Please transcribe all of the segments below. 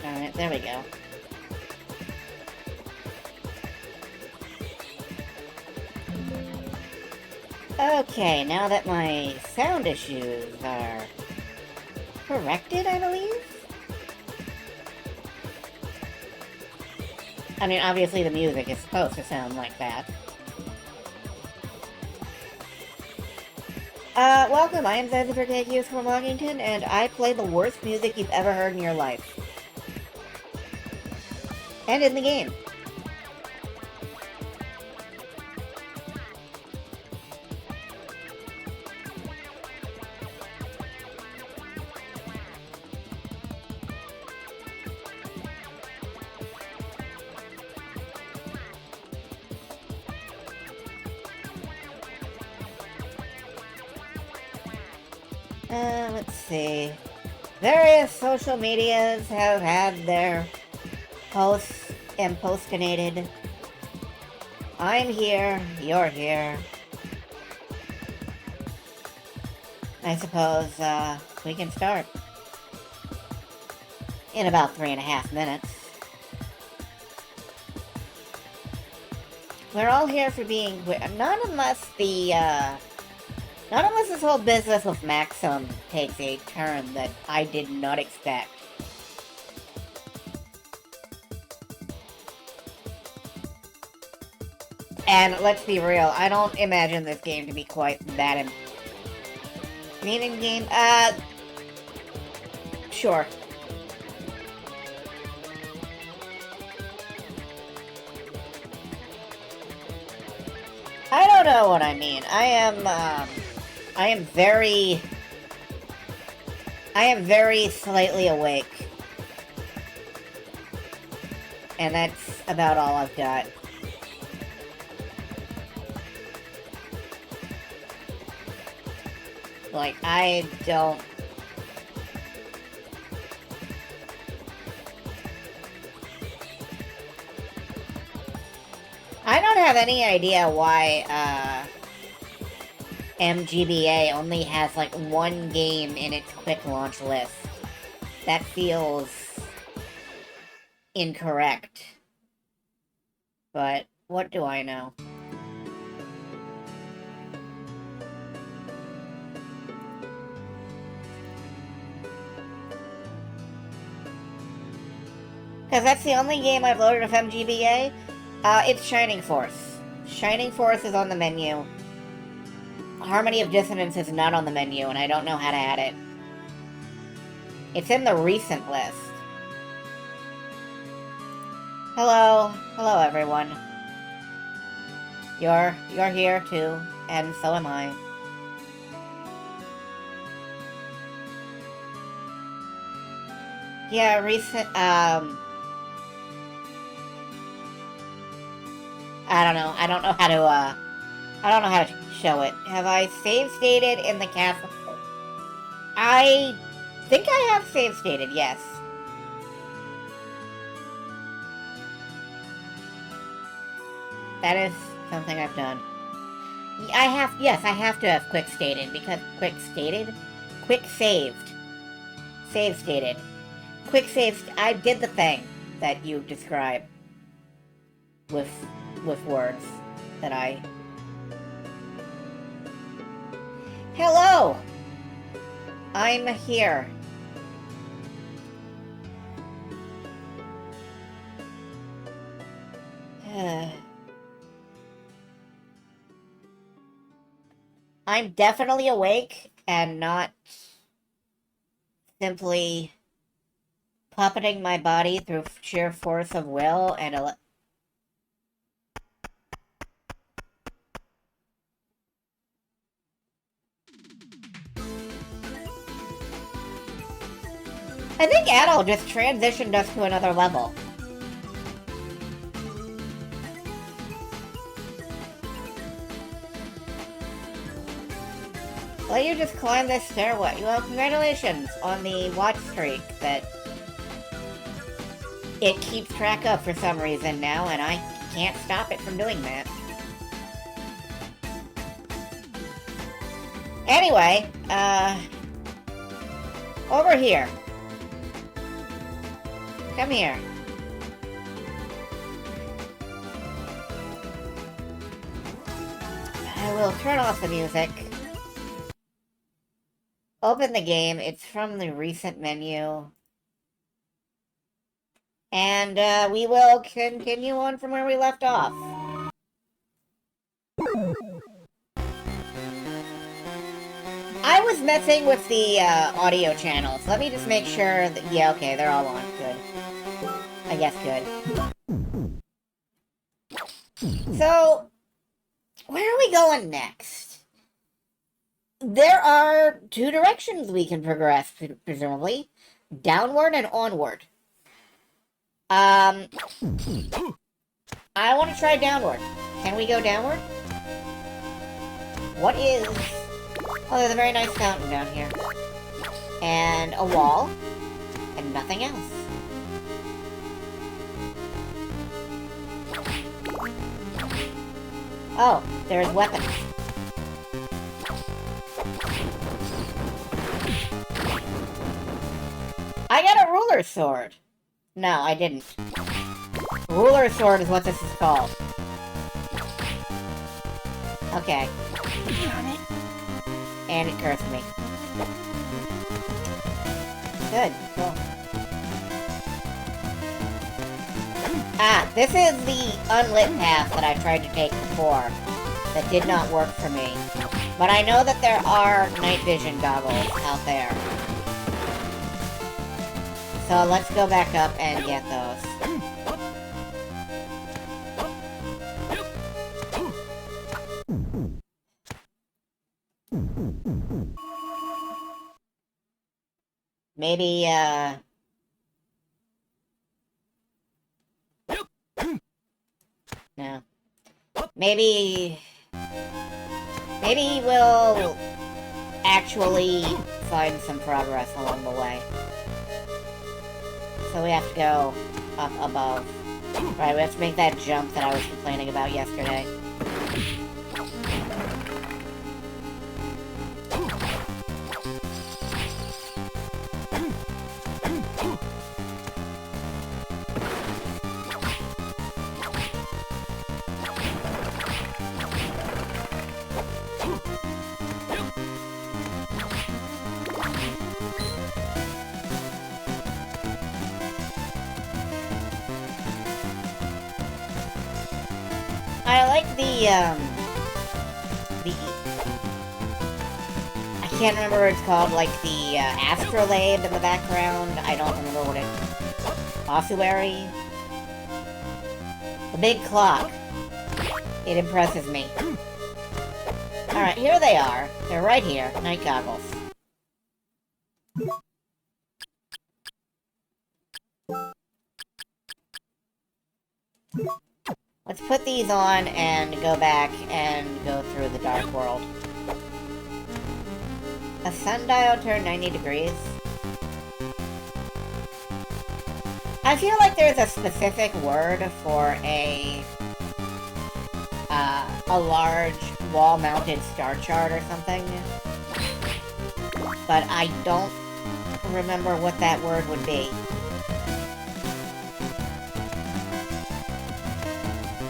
Alright, there we go. Okay, now that my sound issues are corrected, I believe? I mean, obviously the music is supposed to sound like that. Welcome, I am Zazzabergagius from Washington, and I play the worst music you've ever heard in your life. And in the game. Let's see. Various social medias have had their posts impostinated. I'm here, you're here. I suppose, we can start. In about 3.5 minutes. We're all here for being... Not unless this whole business with Maxim takes a turn that I did not expect. And let's be real, I don't imagine this game to be quite that meaning game. Sure. I don't know what I mean. I am very slightly awake. And that's about all I've got. Like, I don't have any idea why, MGBA only has, like, one game in its quick launch list. That feels incorrect. But what do I know? Because that's the only game I've loaded of MGBA. It's Shining Force. Shining Force is on the menu. Harmony of Dissonance is not on the menu, and I don't know how to add it. It's in the recent list. Hello. Hello, everyone. You're here, too, and so am I. Yeah, recent, I don't know. I don't know how to show it. Have I save stated in the castle? I think I have save stated, yes. That is something I've done. Yes, I have to have quick stated, because quick saved. Save stated. Quick saved, I did the thing that you described. With words that I... Hello! I'm here. I'm definitely awake and not simply puppeting my body through sheer force of will and I think Adol just transitioned us to another level. Well, you just climbed this stairway. Well, congratulations on the watch streak that it keeps track of for some reason now, and I can't stop it from doing that. Anyway, over here. Come here. I will turn off the music. Open the game. It's from the recent menu. And we will continue on from where we left off. I was messing with the audio channels. Let me just make sure that... Yeah, okay, they're all on. Good. I guess good. So, where are we going next? There are two directions we can progress, presumably. Downward and onward. I want to try downward. Can we go downward? What is... Oh, there's a very nice fountain down here. And a wall. And nothing else. Oh, there's weapons. I got a ruler sword. No, I didn't. Ruler sword is what this is called. Okay. And it cursed me. Good, cool. Ah, this is the unlit path that I tried to take before. That did not work for me. But I know that there are night vision goggles out there. So let's go back up and get those. Maybe, no. Maybe we'll actually find some progress along the way. So we have to go up above. Right, we have to make that jump that I was complaining about yesterday. I like the I can't remember what it's called, like the astrolabe in the background. I don't remember what it... Ossuary? The big clock. It impresses me. Alright, here they are. They're right here. Night goggles. Let's put these on and go back and go through the dark world. A sundial turned 90 degrees. I feel like there's a specific word for a large wall-mounted star chart or something. But I don't remember what that word would be.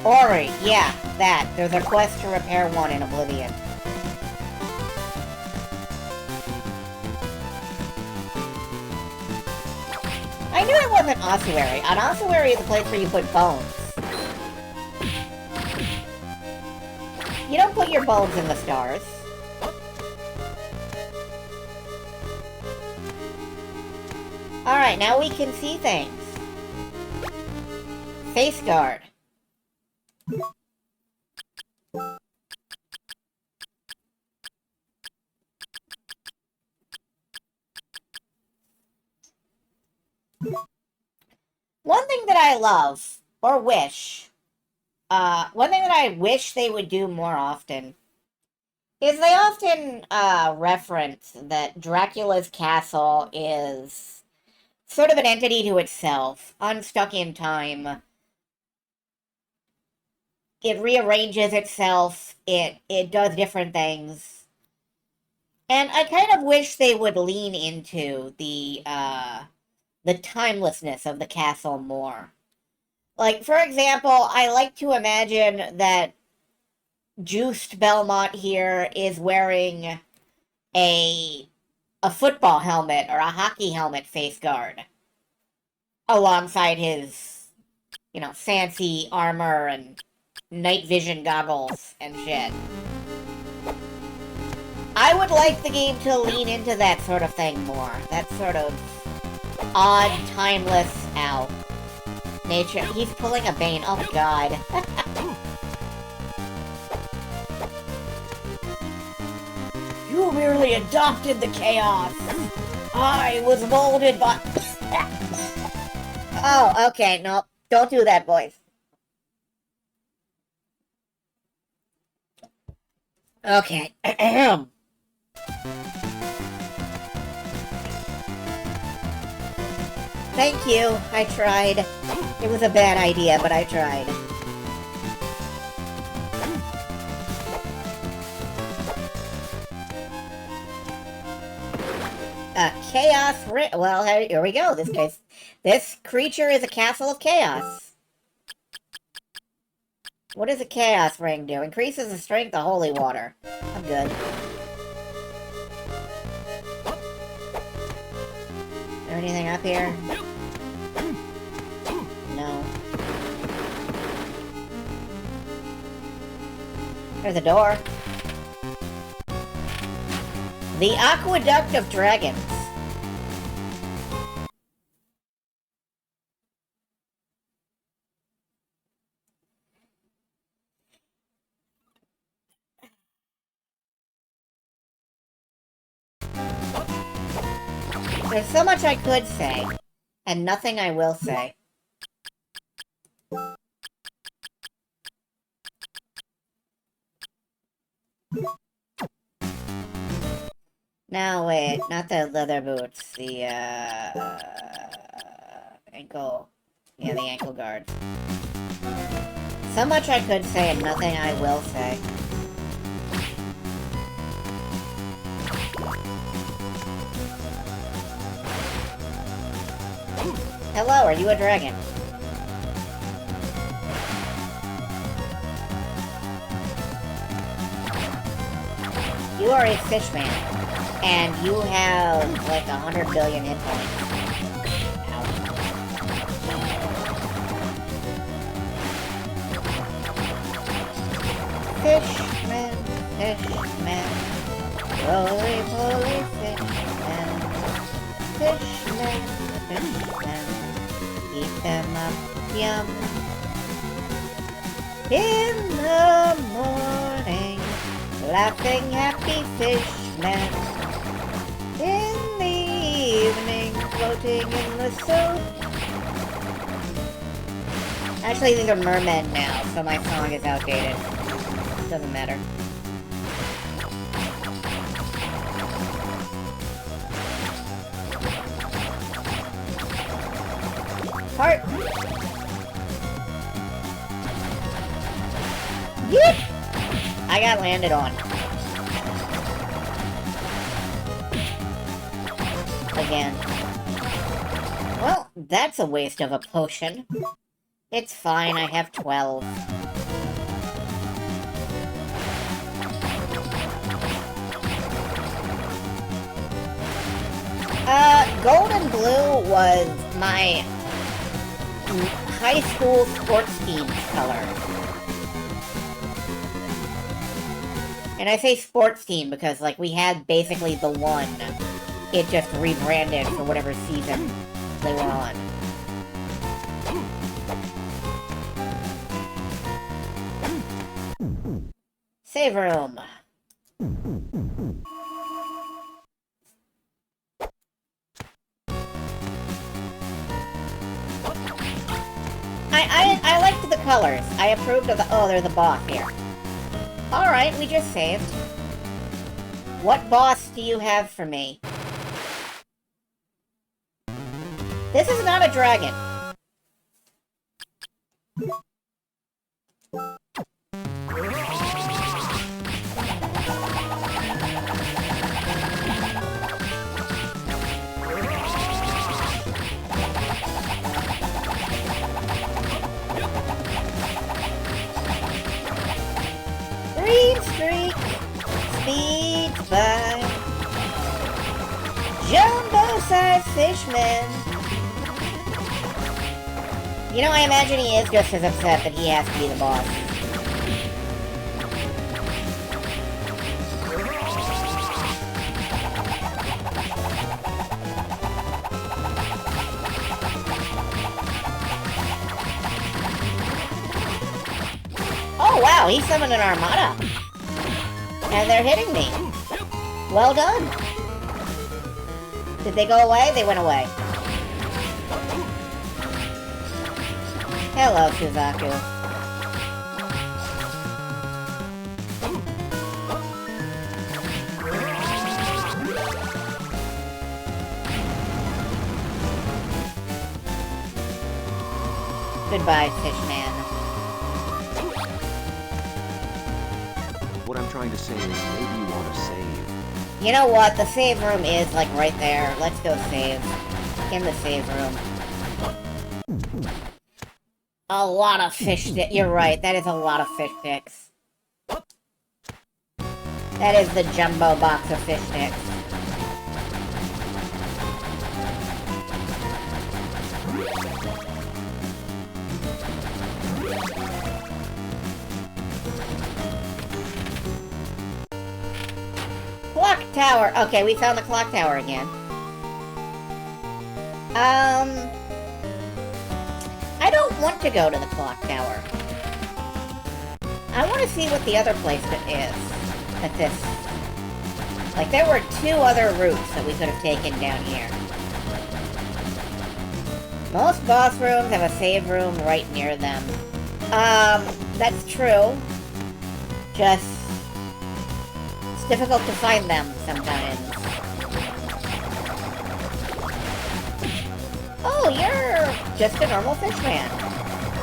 Ori, yeah, that. There's a quest to repair one in Oblivion. I knew it wasn't ossuary. An ossuary is a place where you put bones. You don't put your bones in the stars. Alright, now we can see things. Face guard. One thing that I love, or wish, one thing that I wish they would do more often, is they often, reference that Dracula's castle is sort of an entity to itself, unstuck in time. It rearranges itself, it does different things. And I kind of wish they would lean into the the timelessness of the castle more. Like, for example, I like to imagine that Juste Belmont here is wearing a football helmet or a hockey helmet face guard alongside his, fancy armor and night vision goggles and shit. I would like the game to lean into that sort of thing more. That sort of odd, timeless, nature. He's pulling a Bane. Oh, God. You merely adopted the chaos. I was molded by... Oh, okay, no. Don't do that, boys. Okay. Thank you. I tried. It was a bad idea, but I tried. Chaos ring. Well, here we go. This creature is a castle of chaos. What does a chaos ring do? Increases the strength of holy water. I'm good. Is there anything up here? No. There's a door. The Aqueduct of Dragons. There's so much I could say, and nothing I will say. Now, wait, not the leather boots, the, ankle... Yeah, the ankle guards. So much I could say and nothing I will say. Hello, are you a dragon? You are a fishman, and you have like 100 billion hit points. Fishman, fishman, roly-poly fishman, fishman, fishman, eat them up, yum. In the morning, laughing happy fishmen. In the evening, floating in the soup. Actually, these are mermen now, so my song is outdated. Doesn't matter. Heart! Yeet! I got landed on. Again. Well, that's a waste of a potion. It's fine, I have 12. Gold and blue was my high school sports team color. And I say sports team because, like, we had basically the one. It just rebranded for whatever season they were on. Save room. I liked the colors. I approved of the... Oh, there's a boss here. Alright, we just saved. What boss do you have for me? This is not a dragon. Goodbye, Fishman. You know, I imagine he is just as upset that he has to be the boss. Oh wow, he summoned an armada. And they're hitting me. Well done. Did they go away? They went away. Hello, Suzaku. Goodbye, Fishman. What I'm trying to say is maybe you want to save. You know what? The save room is, like, right there. Let's go save. In the save room. A lot of fish sticks. You're right, that is a lot of fish sticks. That is the jumbo box of fish sticks. Clock tower! Okay, we found the clock tower again. I don't want to go to the clock tower. I want to see what the other place is. At this. Like, there were 2 other routes that we could have taken down here. Most boss rooms have a save room right near them. That's true. Just... it's difficult to find them sometimes. Oh, you're just a normal fishman.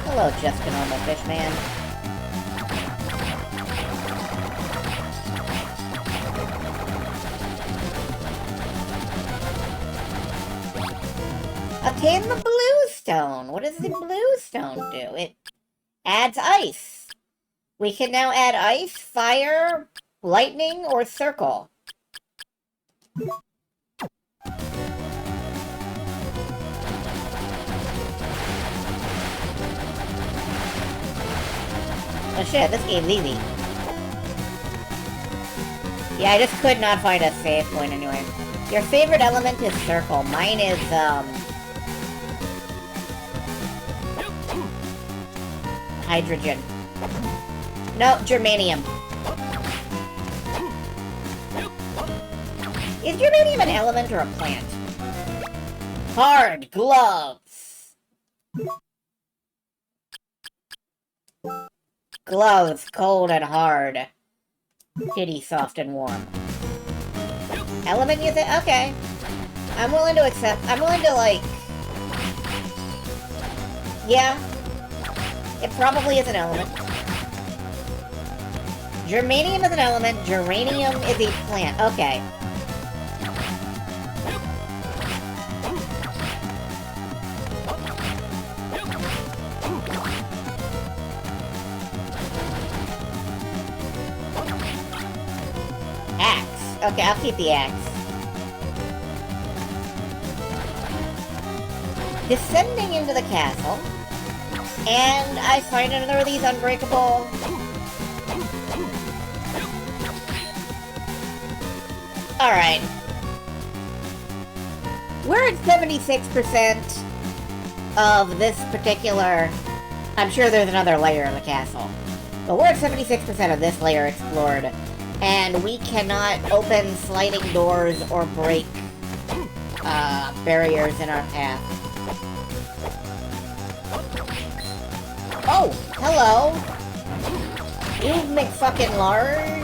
Hello, just a normal fishman. Obtain the blue stone. What does the blue stone do? It adds ice. We can now add ice, fire, lightning, or circle. Oh shit, this game's easy. Yeah, I just could not find a save point anyway. Your favorite element is circle. Mine is, hydrogen. No, germanium. Is germanium an element or a plant? Hard gloves. Gloves, cold and hard. Kitty, soft and warm. Element, you think? Okay. I'm willing to accept. I'm willing to, like... yeah. It probably is an element. Germanium is an element. Geranium is a plant. Okay. Okay, I'll keep the axe. Descending into the castle. And I find another of these unbreakable... Alright. We're at 76% of this particular... I'm sure there's another layer in the castle. But we're at 76% of this layer explored. And we cannot open sliding doors or break barriers in our path. Oh, hello. You McFucking large.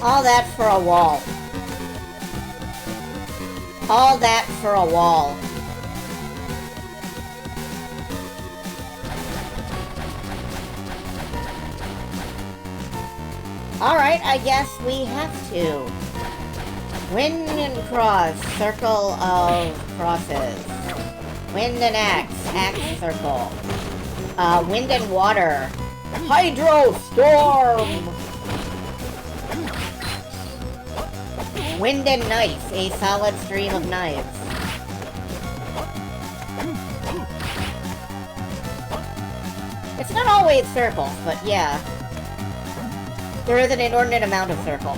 All that for a wall. All that for a wall. Alright, I guess we have to. Wind and cross, circle of crosses. Wind and axe, axe circle. Wind and water. Hydro storm! Wind and knife, a solid stream of knives. It's not always circles, but yeah. There is an inordinate amount of circle.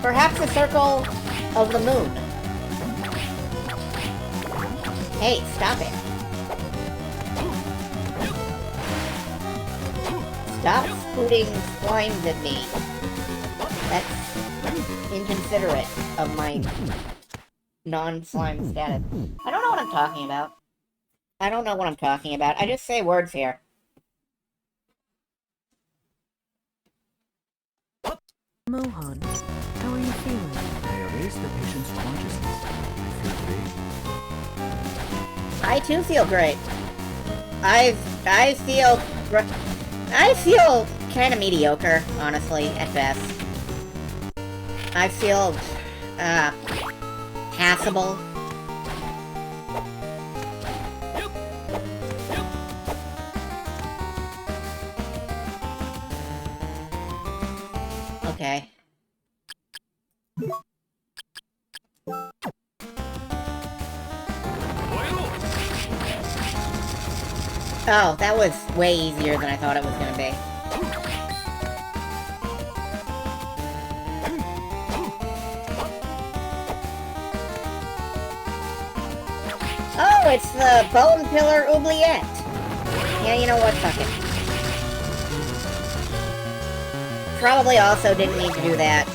Perhaps a circle of the moon. Hey, stop it. Stop spooting slimes at me. That's inconsiderate of my non-slime status. I don't know what I'm talking about. I don't know what I'm talking about. I just say words here. Mohan, how are you feeling? I erased the patient's consciousness. I feel great. I too feel great. I feel kind of mediocre, honestly, at best. I feel, passable. Okay. Oh, that was way easier than I thought it was gonna be. Oh, it's the Bone Pillar Oubliette. Yeah, you know what? Fuck it. Probably also didn't need to do that.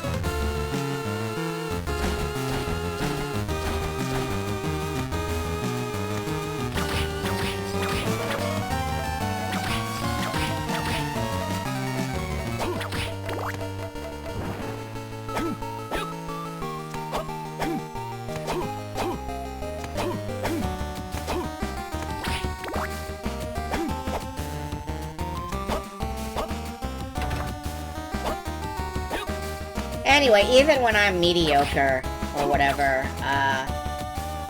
Anyway, even when I'm mediocre, or whatever,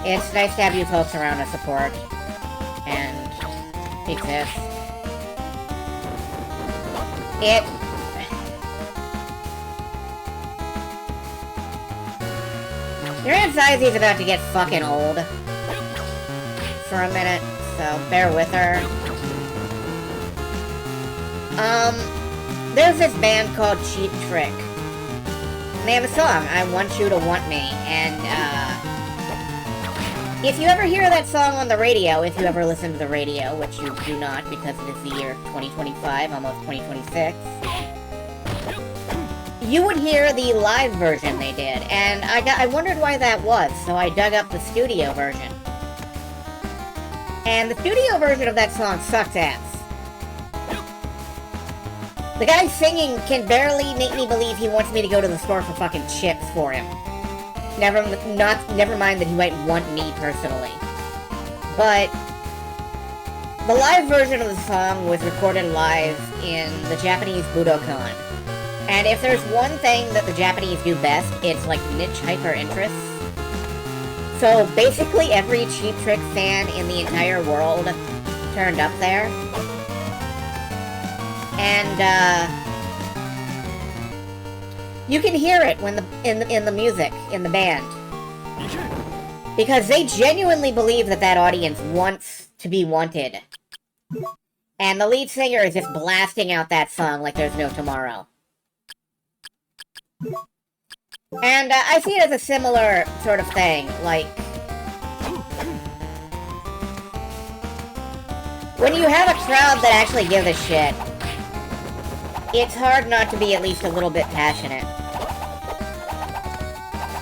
it's nice to have you folks around to support, and exist. Your Anxiety's about to get fucking old. For a minute, so bear with her. There's this band called Cheap Trick. They have a song, I Want You to Want Me, and, if you ever hear that song on the radio, if you ever listen to the radio, which you do not because it is the year 2025, almost 2026, you would hear the live version they did, and I wondered why that was, so I dug up the studio version. And the studio version of that song sucks ass. The guy singing can barely make me believe he wants me to go to the store for fucking chips for him. Never mind that he might want me personally. But the live version of the song was recorded live in the Japanese Budokan. And if there's one thing that the Japanese do best, it's like niche hyper interests. So basically every Cheap Trick fan in the entire world turned up there. And, you can hear it when in the music, in the band. Because they genuinely believe that that audience wants to be wanted. And the lead singer is just blasting out that song like there's no tomorrow. And, I see it as a similar sort of thing, like... when you have a crowd that actually gives a shit, it's hard not to be at least a little bit passionate.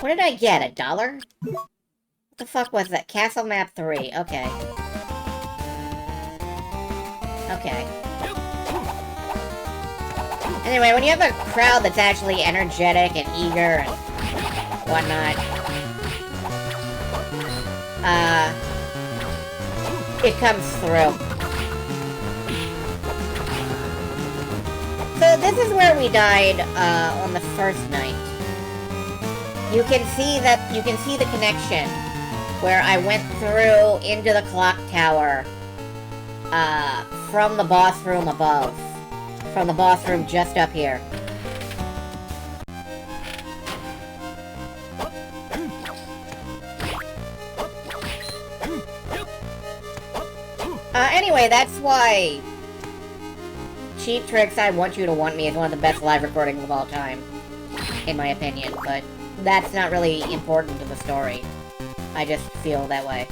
What did I get? $1? What the fuck was that? Castle Map 3. Okay. Okay. Anyway, when you have a crowd that's actually energetic and eager and whatnot, it comes through. this is where we died on the first night. You can see the connection where I went through into the clock tower from the boss room above. From the boss room just up here. Anyway, that's why Cheap Tricks I Want You to Want Me is one of the best live recordings of all time, in my opinion, but that's not really important to the story. I just feel that way.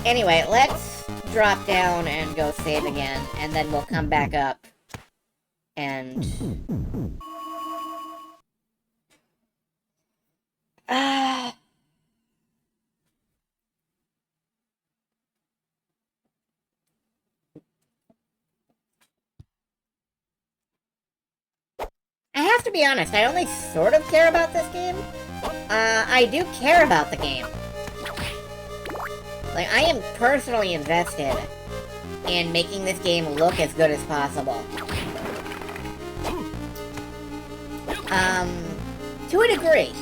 Anyway, let's drop down and go save again, and then we'll come back up and... I have to be honest, I only sort of care about this game. I do care about the game. Like, I am personally invested in making this game look as good as possible. To a degree.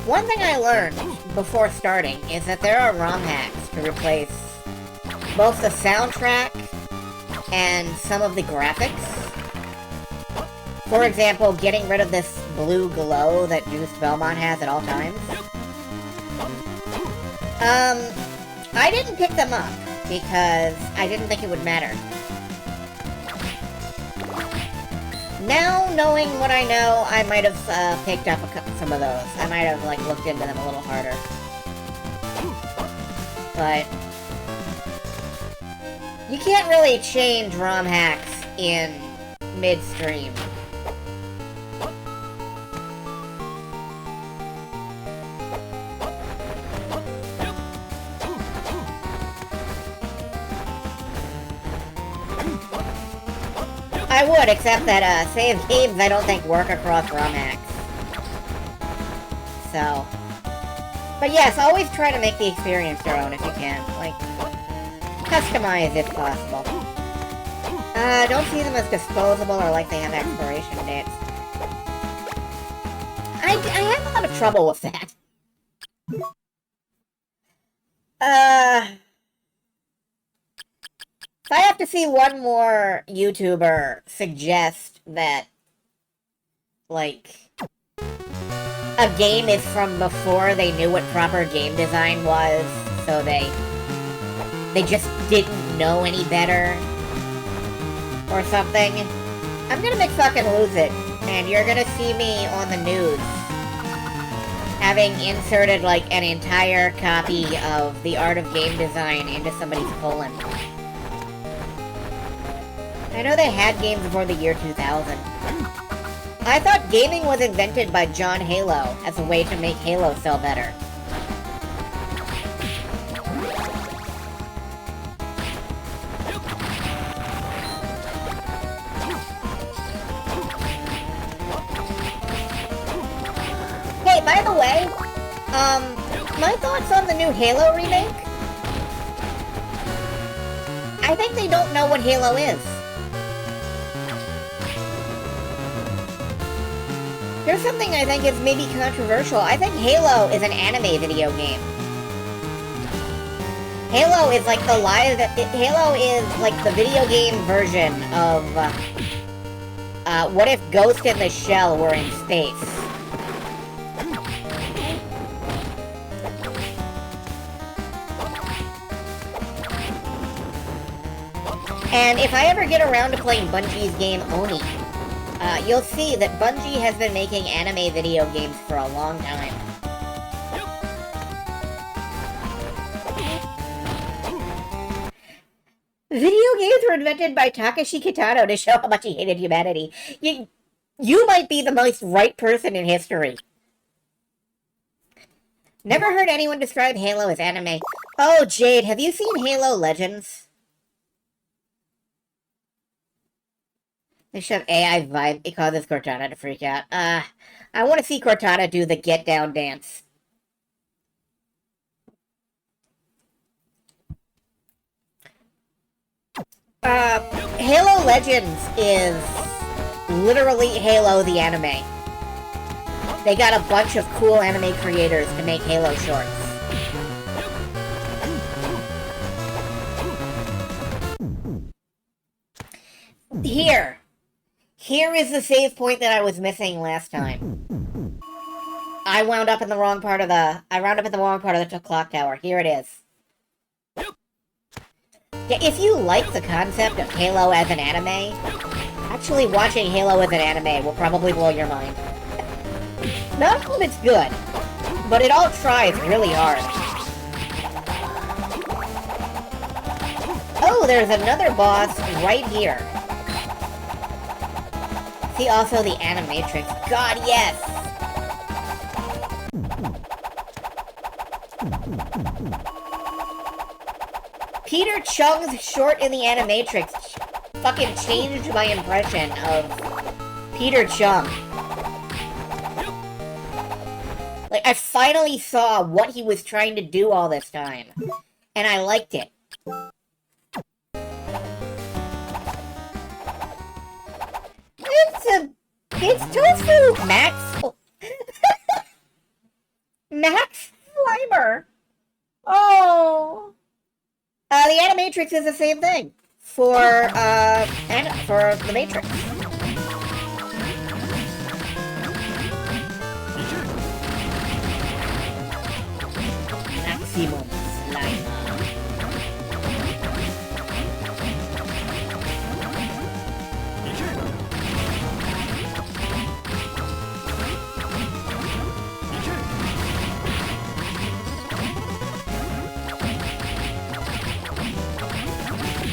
One thing I learned before starting is that there are ROM hacks to replace both the soundtrack and some of the graphics. For example, getting rid of this blue glow that Juste Belmont has at all times. I didn't pick them up because I didn't think it would matter. Now, knowing what I know, I might have picked up some of those. I might have, like, looked into them a little harder. But you can't really change ROM hacks in midstream. I would, except that save games I don't think work across ROM hacks. So, but yes, always try to make the experience your own if you can. Like, customize if possible. Don't see them as disposable or like they have expiration dates. I have a lot of trouble with that. If I have to see one more YouTuber suggest that, like, a game is from before they knew what proper game design was, so they just didn't know any better, or something, I'm gonna fucking lose it, and you're gonna see me on the news having inserted, like, an entire copy of The Art of Game Design into somebody's colon. I know they had games before the year 2000. I thought gaming was invented by John Halo as a way to make Halo sell better. Hey, by the way, my thoughts on the new Halo remake? I think they don't know what Halo is. Here's something I think is maybe controversial. I think Halo is an anime video game. Halo is like Halo is like the video game version of, what if Ghost in the Shell were in space? And if I ever get around to playing Bungie's game Oni, you'll see that Bungie has been making anime video games for a long time. Video games were invented by Takeshi Kitano to show how much he hated humanity. You might be the most right person in history. Never heard anyone describe Halo as anime. Oh, Jade, have you seen Halo Legends? They should have AI vibe. It causes Cortana to freak out. I want to see Cortana do the get down dance. Halo Legends is literally Halo the anime. They got a bunch of cool anime creators to make Halo shorts. Here is the save point that I was missing last time. I wound up in the wrong part of the clock tower. Here it is. Yeah, if you like the concept of Halo as an anime, actually watching Halo as an anime will probably blow your mind. Not all of it's good, but it all tries really hard. Oh, there's another boss right here. See also the Animatrix. God, yes! Peter Chung's short in the Animatrix fucking changed my impression of Peter Chung. Like, I finally saw what he was trying to do all this time. And I liked it. It's tofu, Max. Max Slimer. Oh. The Animatrix is the same thing for the Matrix. Maximum Slimer.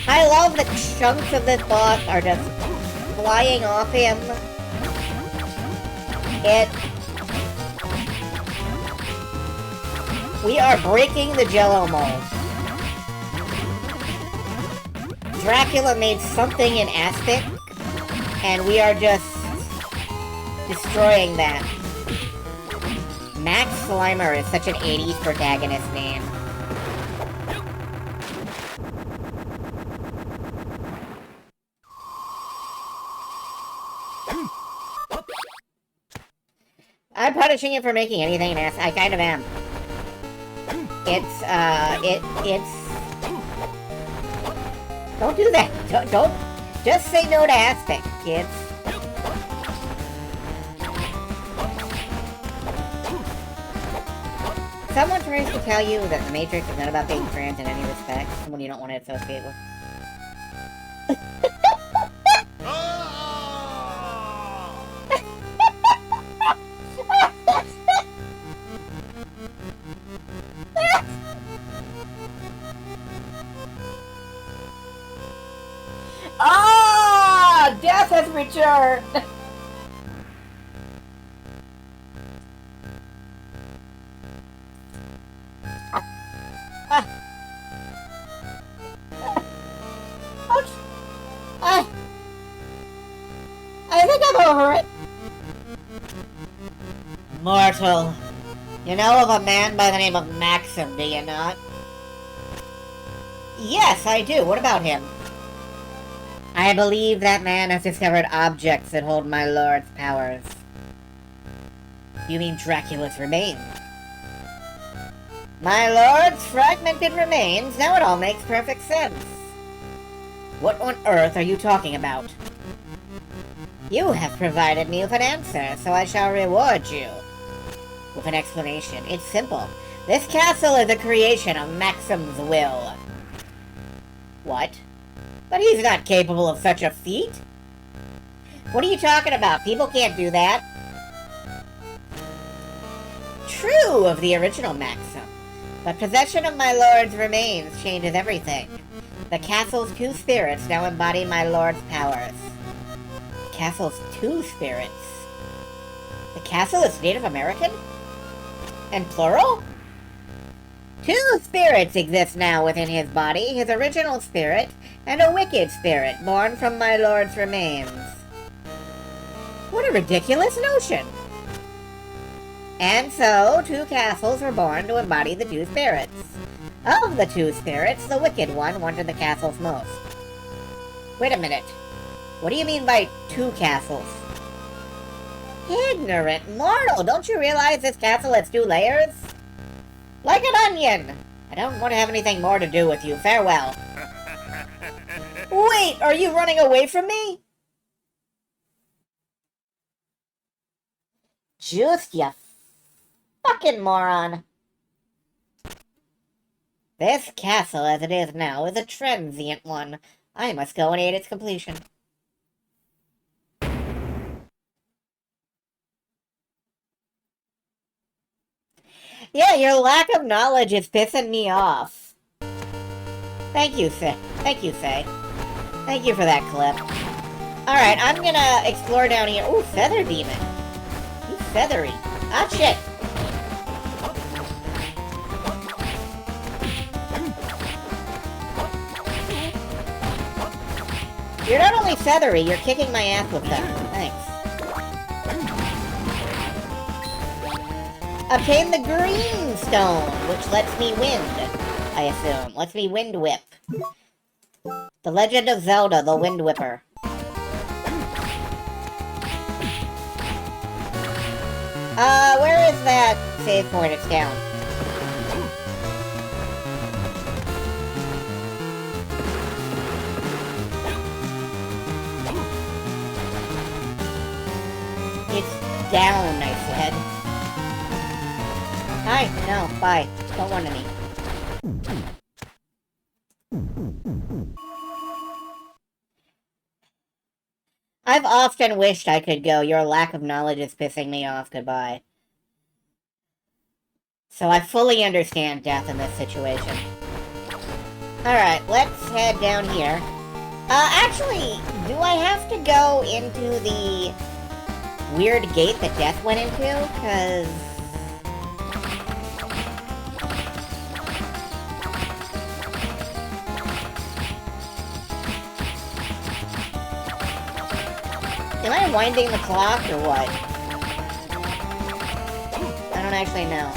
I love that chunks of this boss are just flying off him. We are breaking the Jello mold. Dracula made something in Aspic, and we are just destroying that. Max Slimer is such an 80s protagonist name. I'm punishing him for making anything an ass. I kind of am. It's... Don't do that. Don't... Just say no to Aspect, kids. Someone tries to tell you that the Matrix is not about being trans in any respect. Someone you don't want to associate with. Ah! Death has returned! I think I'm over it. Mortal. You know of a man by the name of Maxim, do you not? Yes, I do. What about him? I believe that man has discovered objects that hold my lord's powers. You mean Dracula's remains? My lord's fragmented remains? Now it all makes perfect sense. What on earth are you talking about? You have provided me with an answer, so I shall reward you with an explanation. It's simple. This castle is a creation of Maxim's will. What? But he's not capable of such a feat. What are you talking about? People can't do that. True of the original Maxim, but possession of my lord's remains changes everything. The castle's two spirits now embody my lord's powers. The castle's two spirits? The castle is Native American? And plural? Two spirits exist now within his body, his original spirit, and a wicked spirit born from my lord's remains. What a ridiculous notion! And so, two castles were born to embody the two spirits. Of the two spirits, the wicked one wanted the castles most. Wait a minute. What do you mean by 2 castles? Ignorant mortal! Don't you realize this castle has 2 layers? Like an onion! I don't want to have anything more to do with you. Farewell. Wait! Are you running away from me? Juste, you fucking moron. This castle, as it is now, is a transient one. I must go and aid its completion. Yeah, your lack of knowledge is pissing me off. Thank you, Faye. Thank you, Faye. Thank you for that clip. Alright, I'm gonna explore down here. Ooh, Feather Demon. You feathery. Ah, shit. You're not only feathery, you're kicking my ass with them. Thanks. Obtain the green stone, which lets me wind, I assume. Lets me wind whip. The Legend of Zelda, the Wind Whipper. Where is that save point? It's down. It's down, I said. Hi, no, bye. Don't want any. I've often wished I could go. Your lack of knowledge is pissing me off. Goodbye. So I fully understand death in this situation. Alright, let's head down here. Actually, do I have to go into the weird gate that Death went into? Because... am I winding the clock, or what? I don't actually know.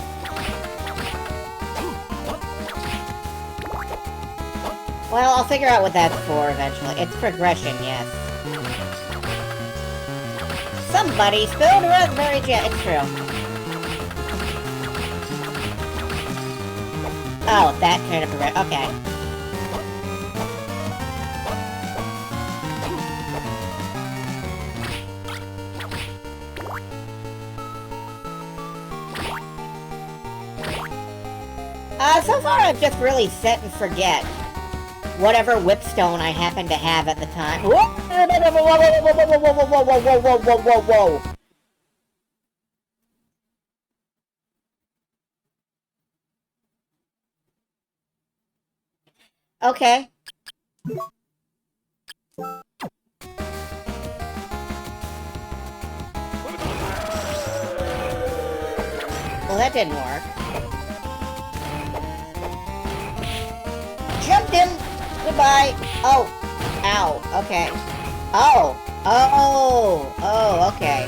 Well, I'll figure out what that's for eventually. It's progression, yes. Somebody spilled raspberry jam. It's true. Oh, that kind of progression. Okay. So far I've just really set and forget whatever whipstone I happen to have at the time. Whoa! Whoa. Okay. Well, that didn't work. Jumped him! Goodbye! Oh! Ow. Okay. Oh! Oh, okay.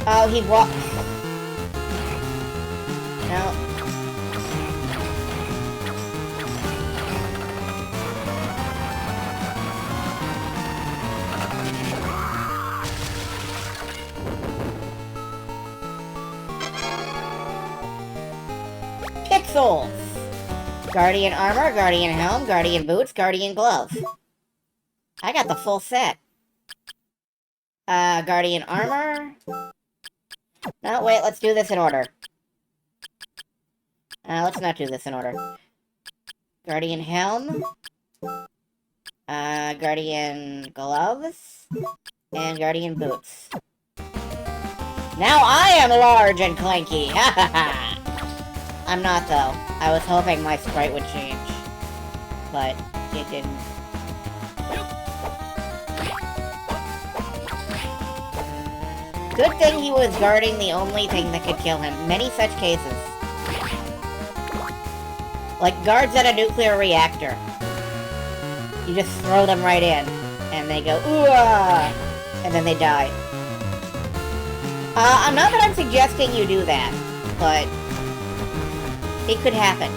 Oh, he walked... No. Pixels! Guardian armor, guardian helm, guardian boots, guardian glove. I got the full set. Guardian armor... No, wait, let's do this in order. Let's not do this in order. Guardian helm. Guardian gloves. And guardian boots. Now I am large and clanky! Ha ha ha! I'm not, though. I was hoping my sprite would change. But it didn't. Good thing he was guarding the only thing that could kill him. Many such cases. Like guards at a nuclear reactor. You just throw them right in. And they go, ooh-ah! And then they die. Not that I'm suggesting you do that. But... it could happen.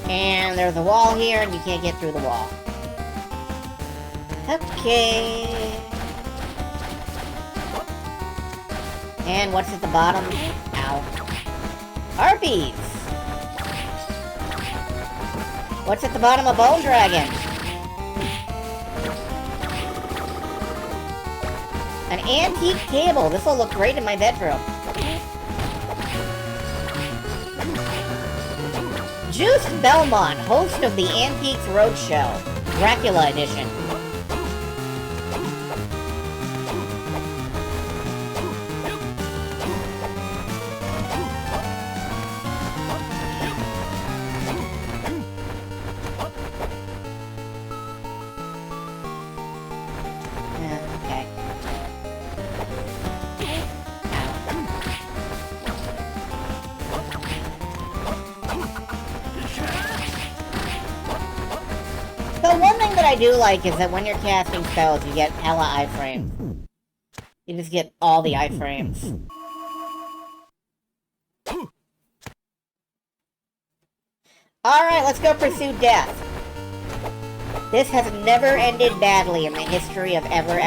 And there's a wall here, and you can't get through the wall. Okay. And what's at the bottom? Ow. Harpies! What's at the bottom of Bone Dragon? An antique table. This will look great in my bedroom. Juste Belmont, host of the Antiques Roadshow, Dracula Edition. I do like is that when you're casting spells, you get hella iframes. You just get all the iframes. Alright, let's go pursue death. This has never ended badly in the history of ever.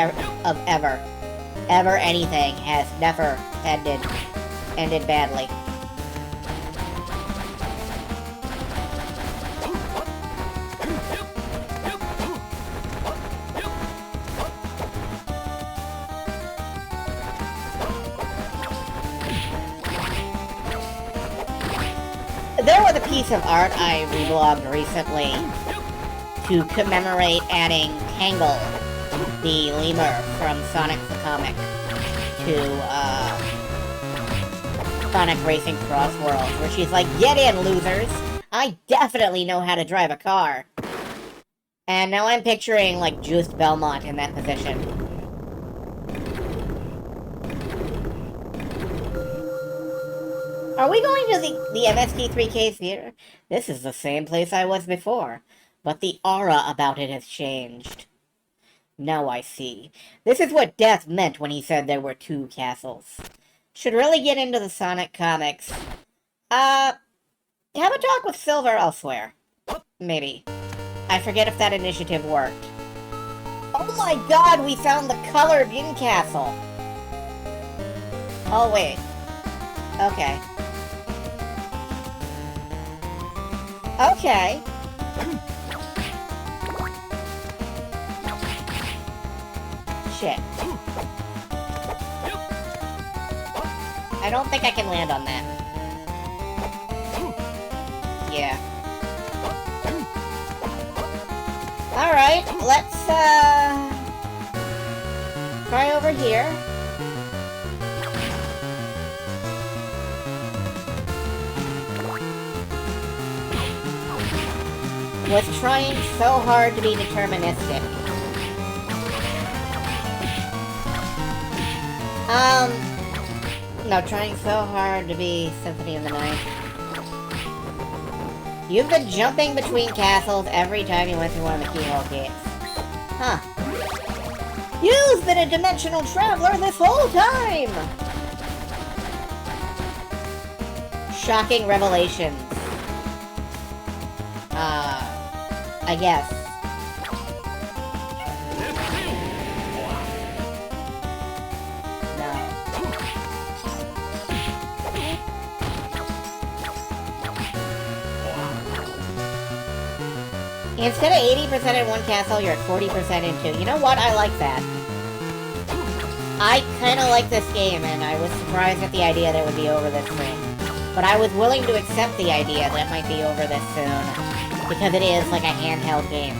Ever anything has never ended badly. There was a piece of art I reblogged recently to commemorate adding Tangle, the lemur from Sonic the Comic, to Sonic Racing Cross Worlds, where she's like, "Get in, losers! I definitely know how to drive a car!" And now I'm picturing, like, Juste Belmont in that position. Are we going to the MST3K theater? This is the same place I was before, but the aura about it has changed. Now I see. This is what Death meant when he said there were two castles. Should really get into the Sonic comics. Have a talk with Silver elsewhere. Maybe. I forget if that initiative worked. Oh my god, we found the colored in castle! Oh wait. Okay. Okay. Shit. I don't think I can land on that. Yeah. Alright, let's, try over here. Was trying so hard to be deterministic. No, trying so hard to be Symphony of the Night. You've been jumping between castles every time you went through one of the keyhole gates. Huh. You've been a dimensional traveler this whole time! Shocking revelations. I guess. No. Instead of 80% in one castle, you're at 40% in two. You know what? I like that. I kinda like this game, and I was surprised at the idea that it would be over this soon. But I was willing to accept the idea that it might be over this soon. Because it is like a handheld game.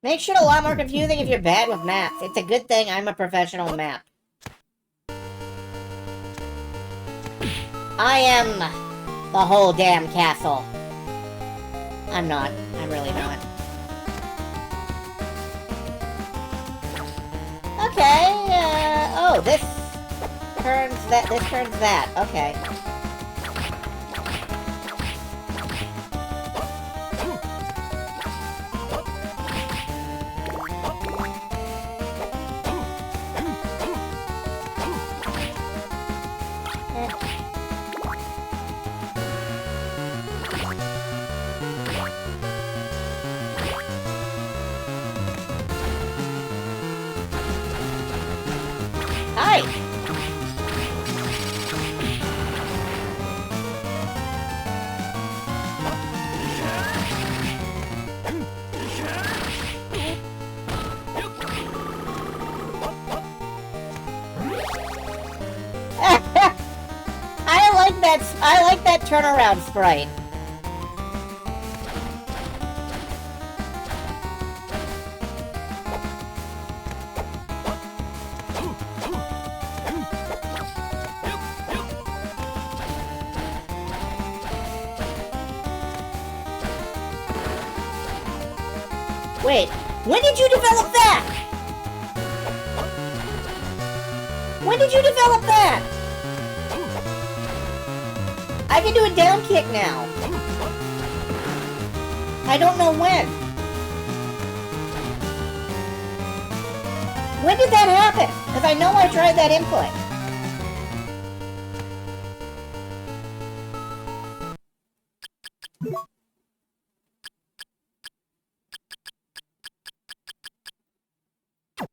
Makes it a lot more confusing if you're bad with maps. It's a good thing I'm a professional map. I am the whole damn castle. I'm not. I'm really not. Okay, oh, this turns that, okay. right! I like that turnaround sprite. Wait, when did you develop that? When did you develop that? I can do a down kick now. I don't know when. When did that happen? Because I know I tried that input.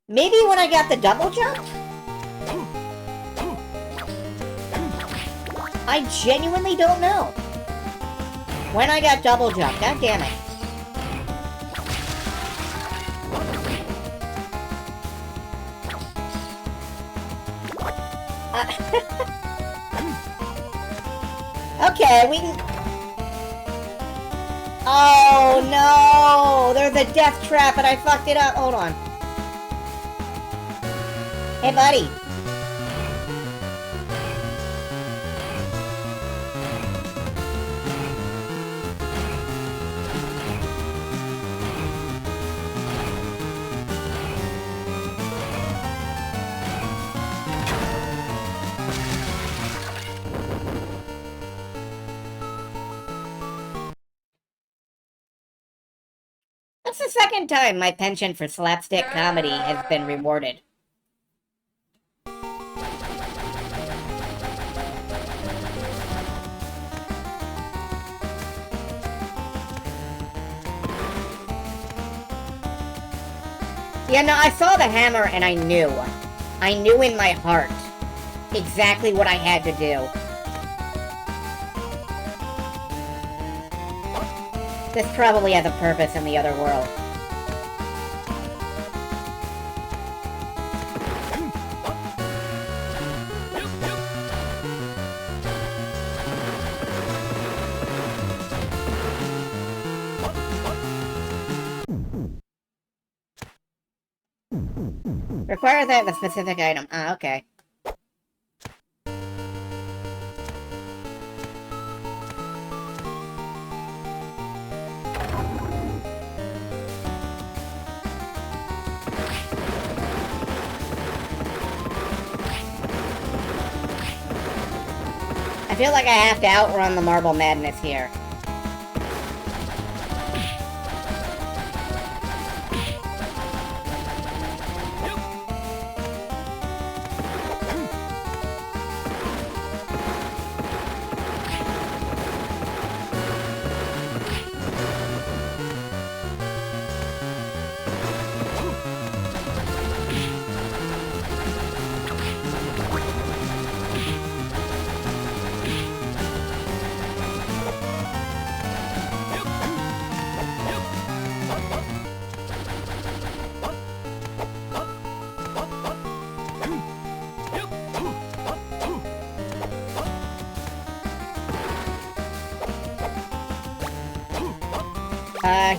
Maybe when I got the double jump? I genuinely don't know. When I got double jump, god damn it. Okay, we can... Oh no! There's a death trap and I fucked it up. Hold on. Hey buddy. That's the second time my penchant for slapstick comedy has been rewarded. Yeah, no, I saw the hammer and I knew. I knew in my heart exactly what I had to do. This probably has a purpose in the other world. Requires that a specific item. Ah, okay. I feel like I have to outrun the marble madness here.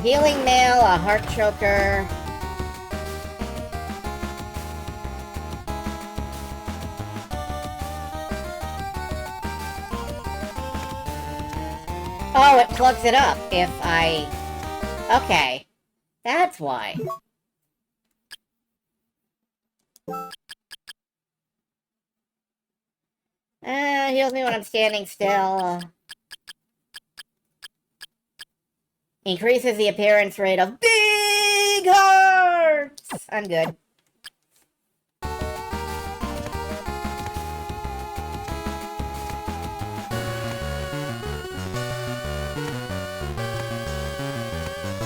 Healing nail, a heart choker. Oh, it plugs it up if I... Okay. That's why. Heals me when I'm standing still. Increases the appearance rate of big hearts! I'm good.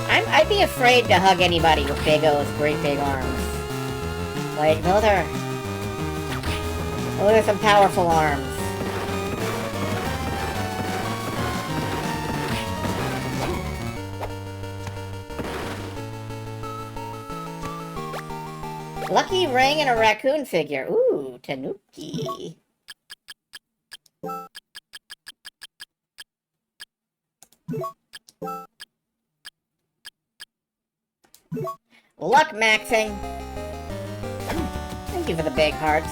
I'd be afraid to hug anybody with big O's, great big arms. Like, those are... Oh, there's some powerful arms. Lucky ring and a raccoon figure. Ooh, Tanuki. Luck maxing. Thank you for the big hearts.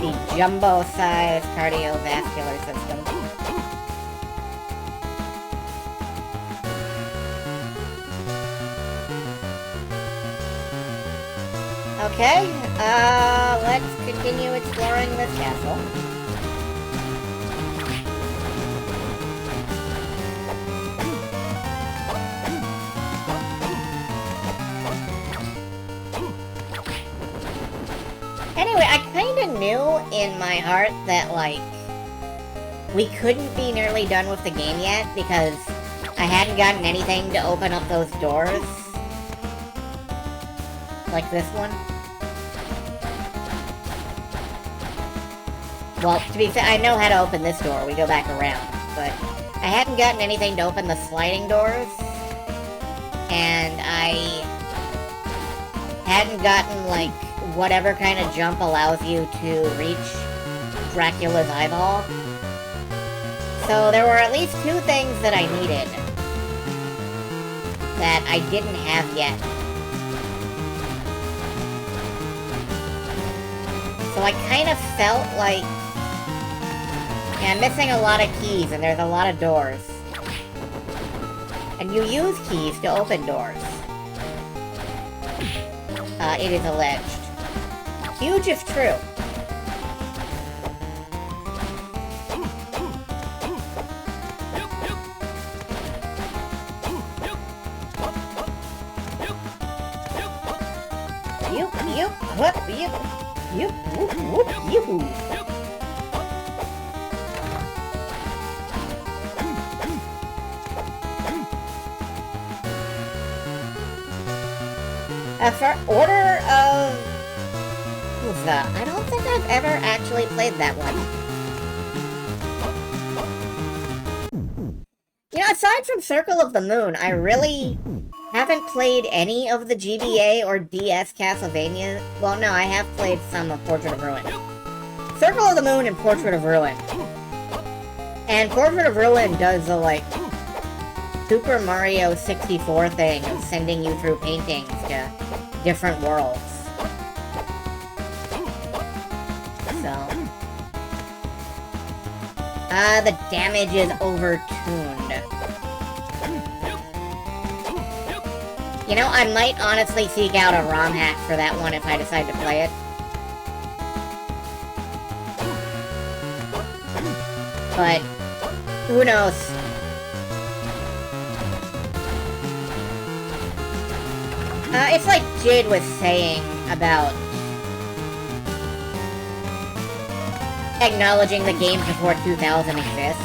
The jumbo-sized cardiovascular system. Okay, let's continue exploring this castle. Anyway, I kinda knew in my heart that, like, we couldn't be nearly done with the game yet because I hadn't gotten anything to open up those doors. Like this one. Well, to be fair, I know how to open this door. We go back around. But I hadn't gotten anything to open the sliding doors. And I hadn't gotten, like, whatever kind of jump allows you to reach Dracula's eyeball. So there were at least 2 things that I needed that I didn't have yet. So I kind of felt like, yeah, I'm missing a lot of keys and there's a lot of doors. And you use keys to open doors. It is alleged. Huge if true. Yoop, whoop, yoop. Yoop, whoop, whoop, yoo-hoo. For Order of... Who's that? I don't think I've ever actually played that one. You know, aside from Circle of the Moon, I really haven't played any of the GBA or DS Castlevania. Well, no, I have played some of Portrait of Ruin. Circle of the Moon and Portrait of Ruin. And Portrait of Ruin does the, like, Super Mario 64 thing of sending you through paintings to different worlds. So... the damage is overtuned. You know, I might honestly seek out a ROM hack for that one if I decide to play it. But, who knows? It's like Jade was saying about acknowledging the games before 2000 exists.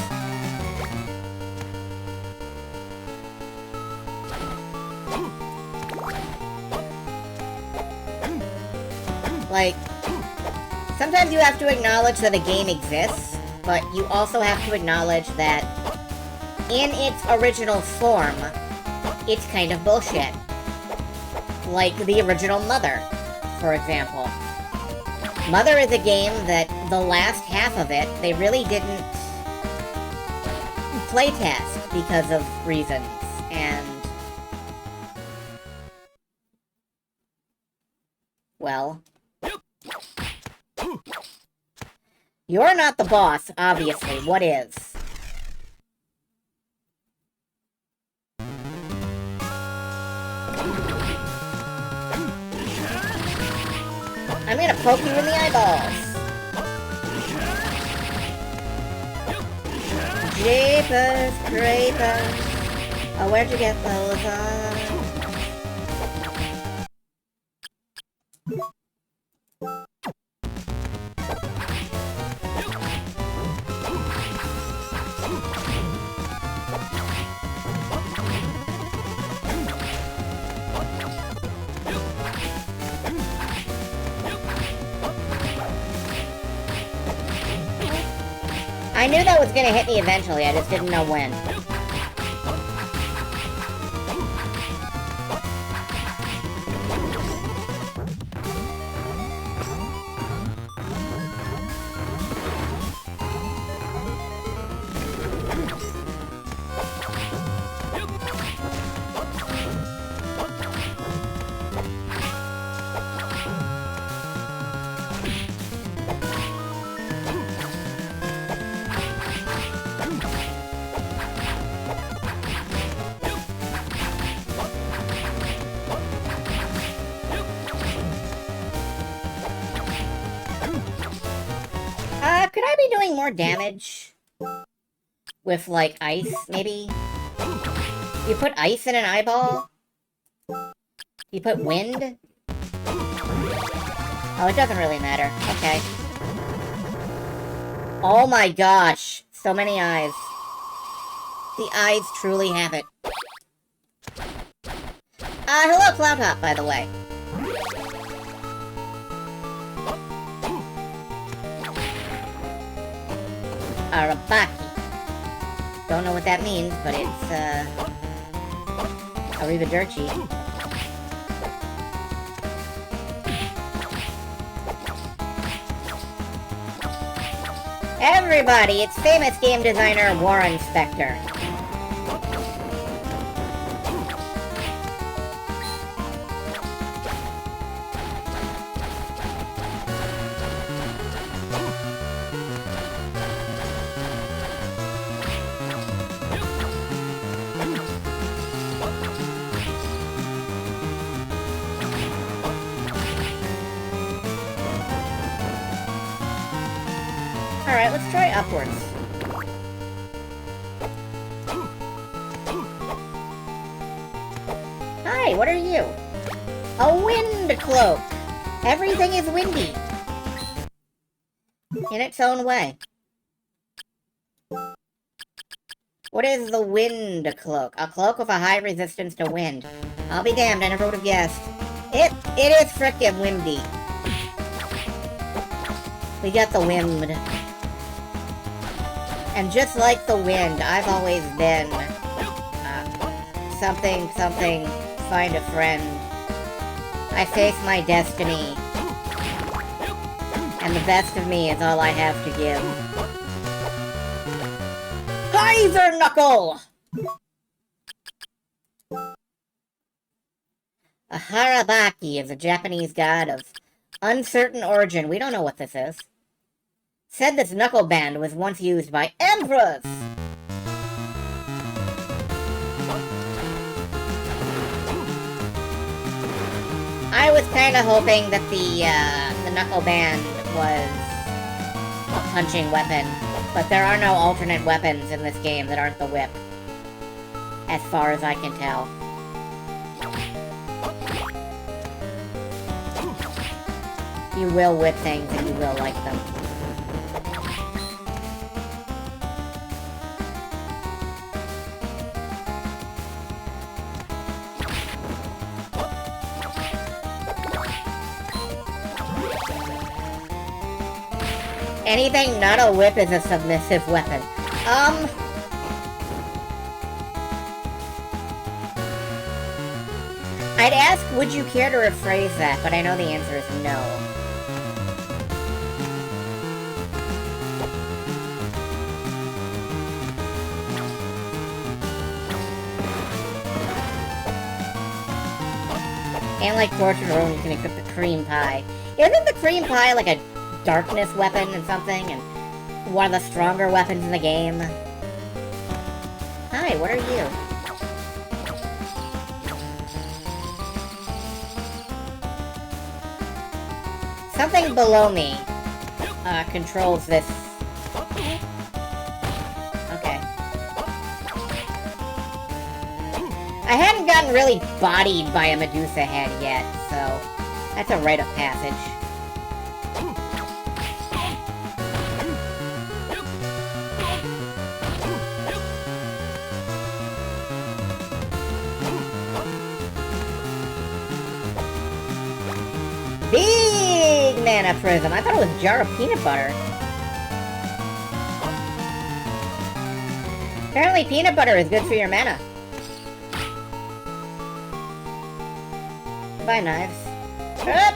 Like, sometimes you have to acknowledge that a game exists, but you also have to acknowledge that in its original form, it's kind of bullshit. Like the original Mother, for example. Mother is a game that the last half of it, they really didn't playtest because of reasons, and... well... You're not the boss, obviously. What is? I'm gonna poke you in the eyeballs. Jeepers creepers. Oh, where'd you get those on? I knew that was gonna hit me eventually, I just didn't know when. Could I be doing more damage? With, like, ice, maybe? You put ice in an eyeball? You put wind? Oh, it doesn't really matter. Okay. Oh my gosh! So many eyes. The eyes truly have it. Hello, Cloudhop, by the way. Arabaki. Don't know what that means, but it's, Arrivederci. Everybody, it's famous game designer Warren Spector. Alright, let's try upwards. Hi, what are you? A wind cloak! Everything is windy. In its own way. What is the wind cloak? A cloak with a high resistance to wind. I'll be damned, I never would have guessed. It is frickin' windy. We got the wind. And just like the wind, I've always been, something, find a friend. I face my destiny. And the best of me is all I have to give. Hyzer Knuckle! A Harabaki is a Japanese god of uncertain origin. We don't know what this is. Said this knuckle band was once used by emperors! I was kinda hoping that the knuckle band was a punching weapon, but there are no alternate weapons in this game that aren't the whip. As far as I can tell. You will whip things and you will like them. Anything not a whip is a submissive weapon. I'd ask, would you care to rephrase that, but I know the answer is no. And like Torture Room, you can equip the cream pie. Isn't the cream pie like a darkness weapon and something, and one of the stronger weapons in the game? Hi, what are you? Something below me controls this. Okay. I hadn't gotten really bodied by a Medusa head yet, so that's a rite of passage. Big mana prism. I thought it was a jar of peanut butter. Apparently peanut butter is good for your mana. Bye, knives. Up!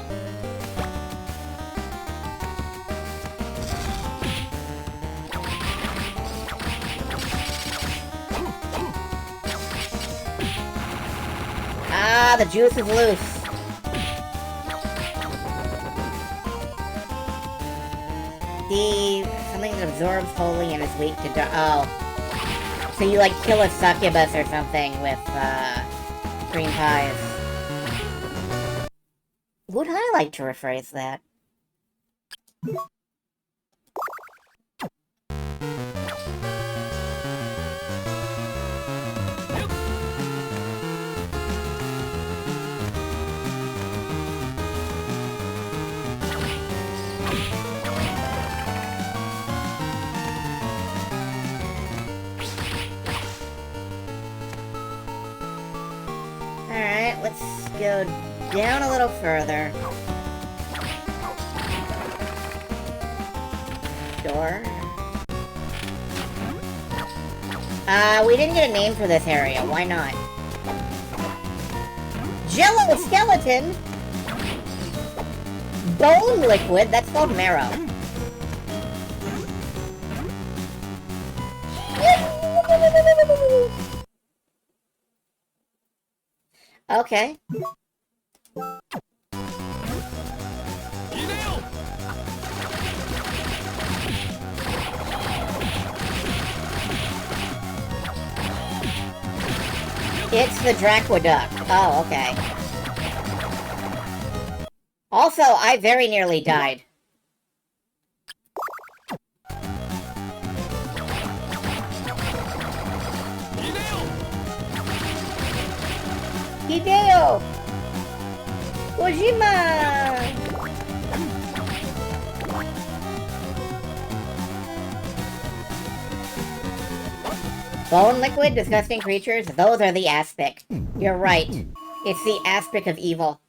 Ah, the juice is loose. Something that absorbs wholly and is weak to oh. So you like kill a succubus or something with cream pies. Would I like to rephrase that? Alright, let's go down a little further. Door. We didn't get a name for this area. Why not? Jello skeleton? Bone liquid? That's called marrow. Okay. It's the Draqueduct. Oh, okay. Also, I very nearly died. Hideo! Kojima! Bone liquid, disgusting creatures, those are the aspect. You're right. It's the aspect of evil.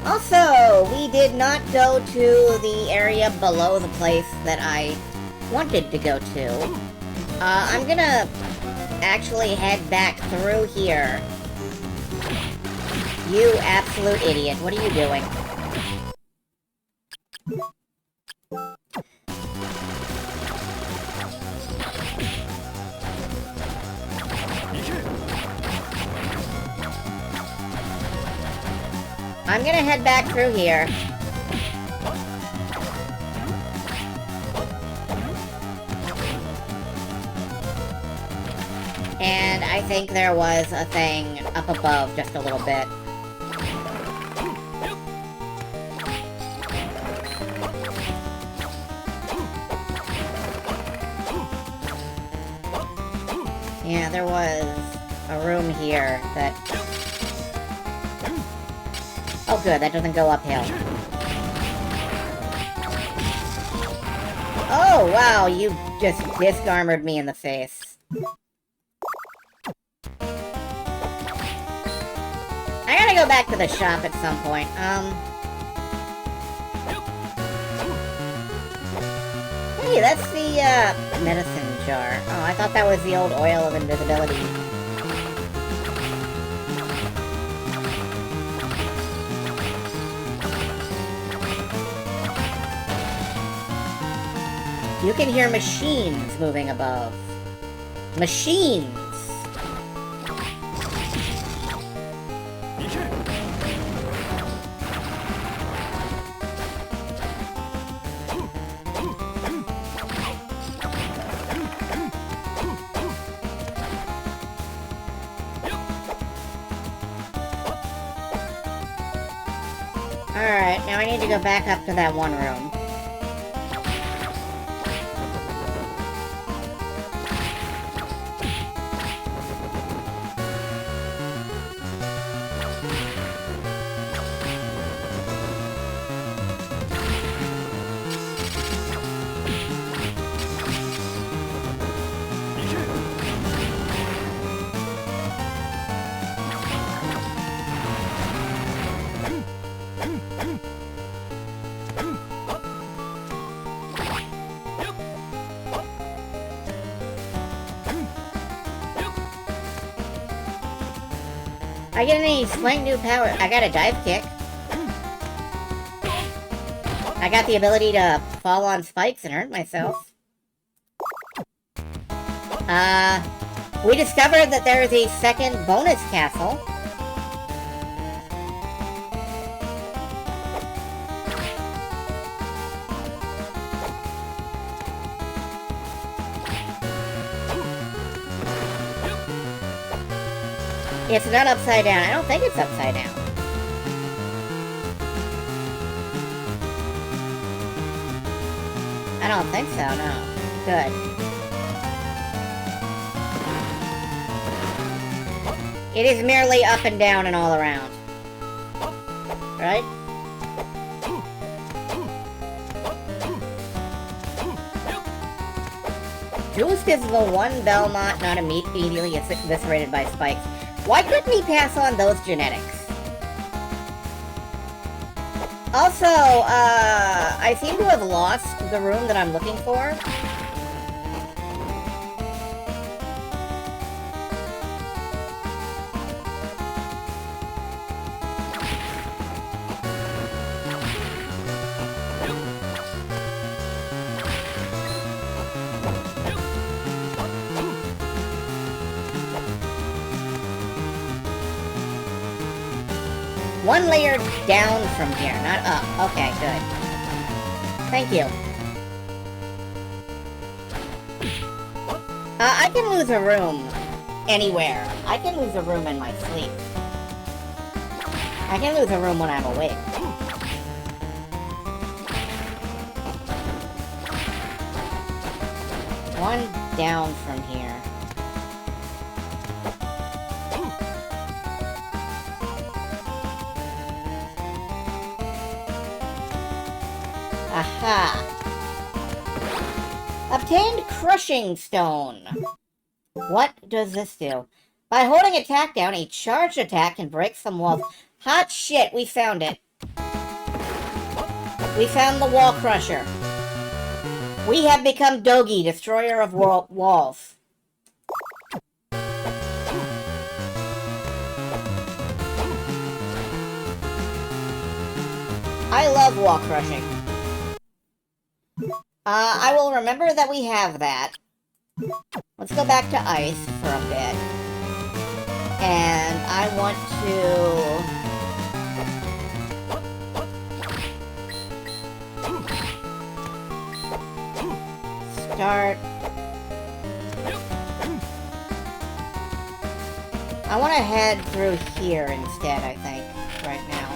Also, we did not go to the area below the place that I wanted to go to. I'm gonna actually head back through here. You absolute idiot. What are you doing? I'm gonna head back through here. And I think there was a thing up above just a little bit. Yeah, there was a room here that... Oh good, that doesn't go uphill. Oh wow, you just disc-armored me in the face. I gotta go back to the shop at some point. Hey, that's the, medicine jar. Oh, I thought that was the old oil of invisibility. You can hear machines moving above. Machines! Alright, now I need to go back up to that one room. I get any slang new power? I got a dive kick. I got the ability to fall on spikes and hurt myself. We discovered that there is a second bonus castle. It's not upside down. I don't think it's upside down. I don't think so, no. Good. It is merely up and down and all around. Right? Juste is the one Belmont not immediately eviscerated by spikes. Why couldn't he pass on those genetics? Also, I seem to have lost the room that I'm looking for. One layer down from here, not up. Okay, good. Thank you. I can lose a room anywhere. I can lose a room in my sleep. I can lose a room when I'm awake. One down from here. Aha! Obtained Crushing Stone. What does this do? By holding attack down, a charged attack can break some walls. Hot shit, we found it. We found the Wall Crusher. We have become Dogi, destroyer of walls. I love wall crushing. I will remember that we have that. Let's go back to ice for a bit. And I want to start. I want to head through here instead, I think, right now.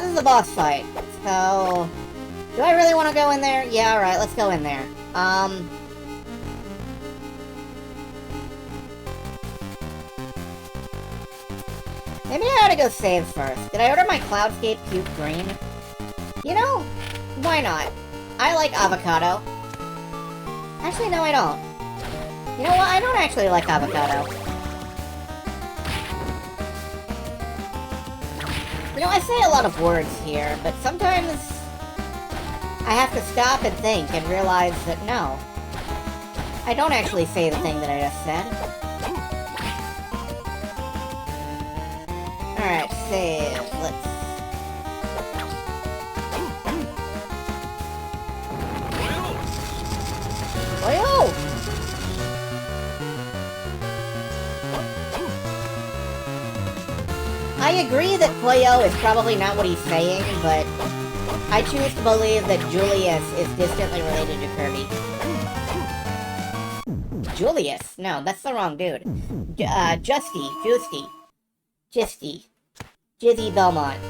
This is a boss fight, so... Do I really want to go in there? Yeah, alright, let's go in there. Maybe I ought to go save first. Did I order my Cloudscape Cube Green? You know, why not? I like avocado. Actually, no, I don't. You know what? I don't actually like avocado. You know, I say a lot of words here, but sometimes I have to stop and think and realize that no, I don't actually say the thing that I just said. Alright, save. Let's... Oyo! I agree that Poyo is probably not what he's saying, but I choose to believe that Julius is distantly related to Kirby. Julius? No, that's the wrong dude. Juste. Jizzy Belmont.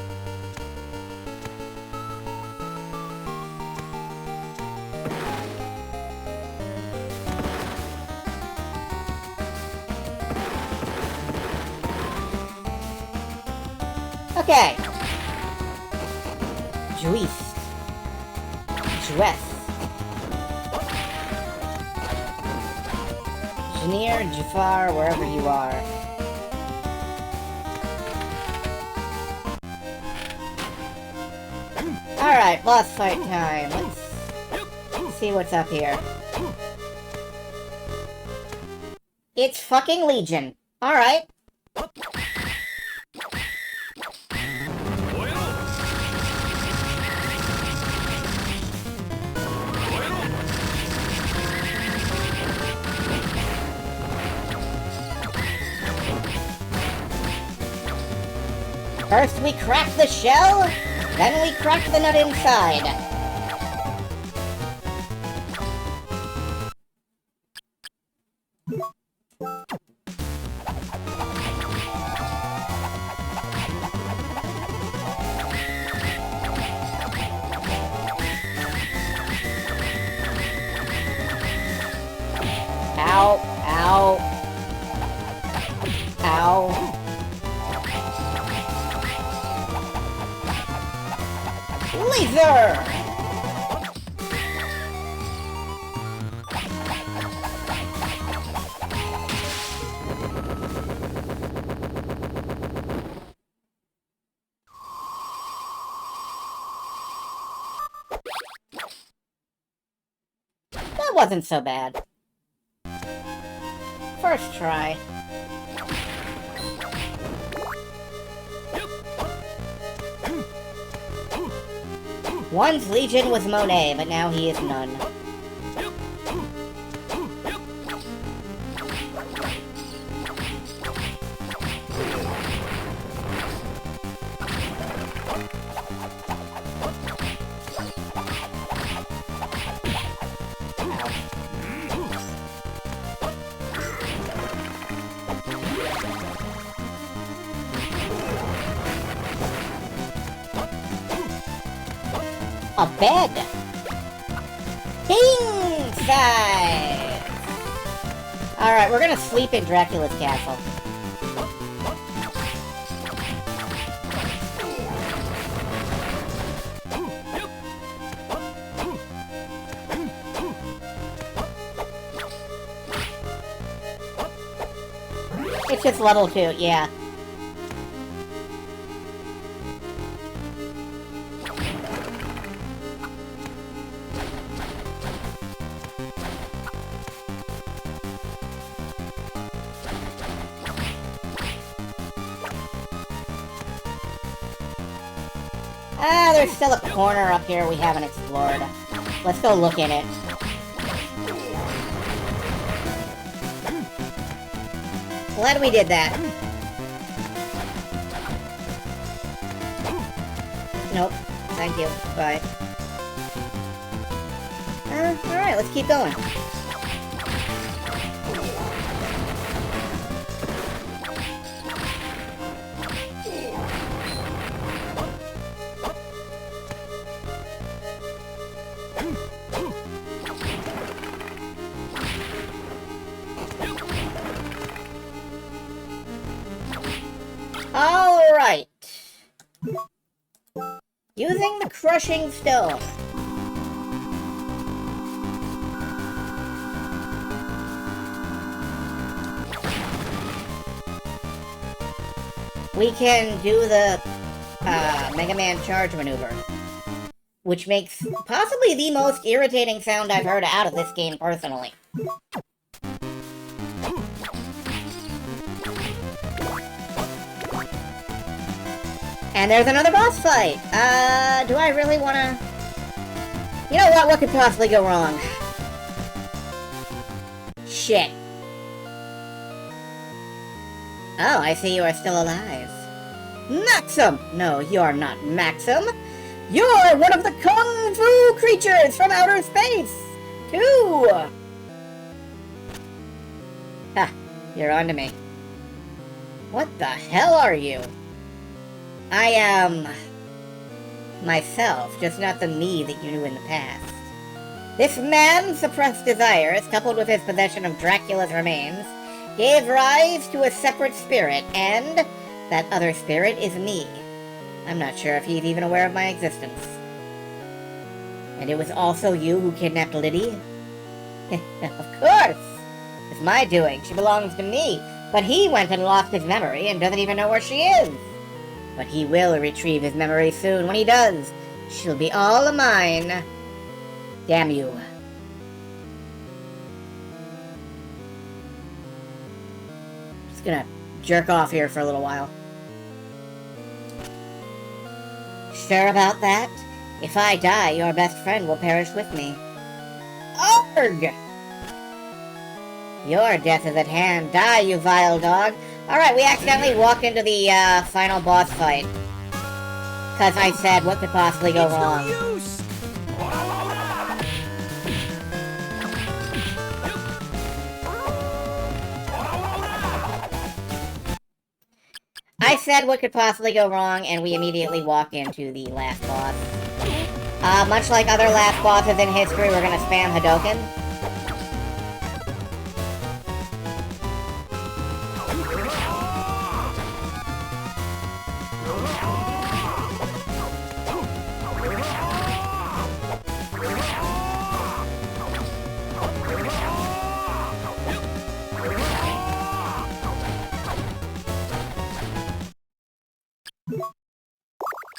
Okay. Juste. Janir, Jafar, wherever you are. Alright, boss fight time. Let's see what's up here. It's fucking Legion. Alright. First we crack the shell, then we crack the nut inside. Ow, ow, ow. Laser! That wasn't so bad. First try. Once Legion was Monet, but now he is none. A bed! King size! Alright, we're gonna sleep in Dracula's castle. It's just level 2, yeah. Ah, there's still a corner up here we haven't explored. Let's go look in it. Glad we did that. Nope. Thank you. Bye. Alright, let's keep going. Alright. Using the crushing stone. We can do the Mega Man charge maneuver, which makes possibly the most irritating sound I've heard out of this game personally. And there's another boss fight! Do I really wanna... You know what? What could possibly go wrong? Shit. Oh, I see you are still alive. Maxim! No, you're not Maxim! You're one of the Kung Fu creatures from outer space! Too! Ha! You're onto me. What the hell are you? I am... myself, just not the me that you knew in the past. This man's suppressed desires, coupled with his possession of Dracula's remains, gave rise to a separate spirit, and that other spirit is me. I'm not sure if he's even aware of my existence. And it was also you who kidnapped Liddy? Of course! It's my doing. She belongs to me. But he went and lost his memory and doesn't even know where she is. But he will retrieve his memory soon. When he does, she'll be all mine. Damn you. Just gonna jerk off here for a little while. Sure about that? If I die, your best friend will perish with me. Arg! Your death is at hand. Die, you vile dog. Alright, we accidentally walked into the final boss fight. Because I said, what could possibly go wrong? I said what could possibly go wrong, and we immediately walk into the last boss. Much like other last bosses in history, we're gonna spam Hadoken.